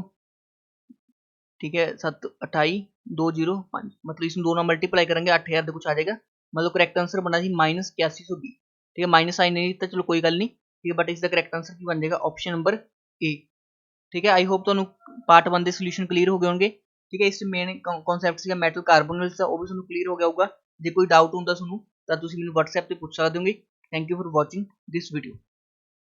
ठीक है 7 28 205 मतलब इसमें दोनों मल्टीप्लाई करेंगे 8000 कुछ आ जाएगा मतलब करेक्ट आंसर बना जी -8120 ठीक है माइनस आई नहीं था चलो कोई गल नहीं ठीक है बट इसका करेक्ट आंसर की बन जाएगा ऑप्शन नंबर ए ठीक है आई होप ਤੁਹਾਨੂੰ ਪਾਰਟ 1 ਦੇ ਸੋਲੂਸ਼ਨ ਕਲੀਅਰ ਹੋ ਗਏ ਹੋਣਗੇ ਠੀਕ ਹੈ ਇਸ ਮੇਨ ਕਨਸੈਪਟ ਸੀਗਾ ਮੈਟਲ ਕਾਰਬੋਨੇਟਸ ਦਾ ਉਹ ਵੀ ਤੁਹਾਨੂੰ ਕਲੀਅਰ ਹੋ ਗਿਆ ਹੋਊਗਾ ਜੇ ਕੋਈ ਡਾਊਟ ਹੁੰਦਾ ਤੁਹਾਨੂੰ ਤਾਂ ਤੁਸੀਂ ਮੈਨੂੰ WhatsApp ਤੇ ਪੁੱਛ ਸਕਦੇ ਹੋਗੇ thank you for watching this video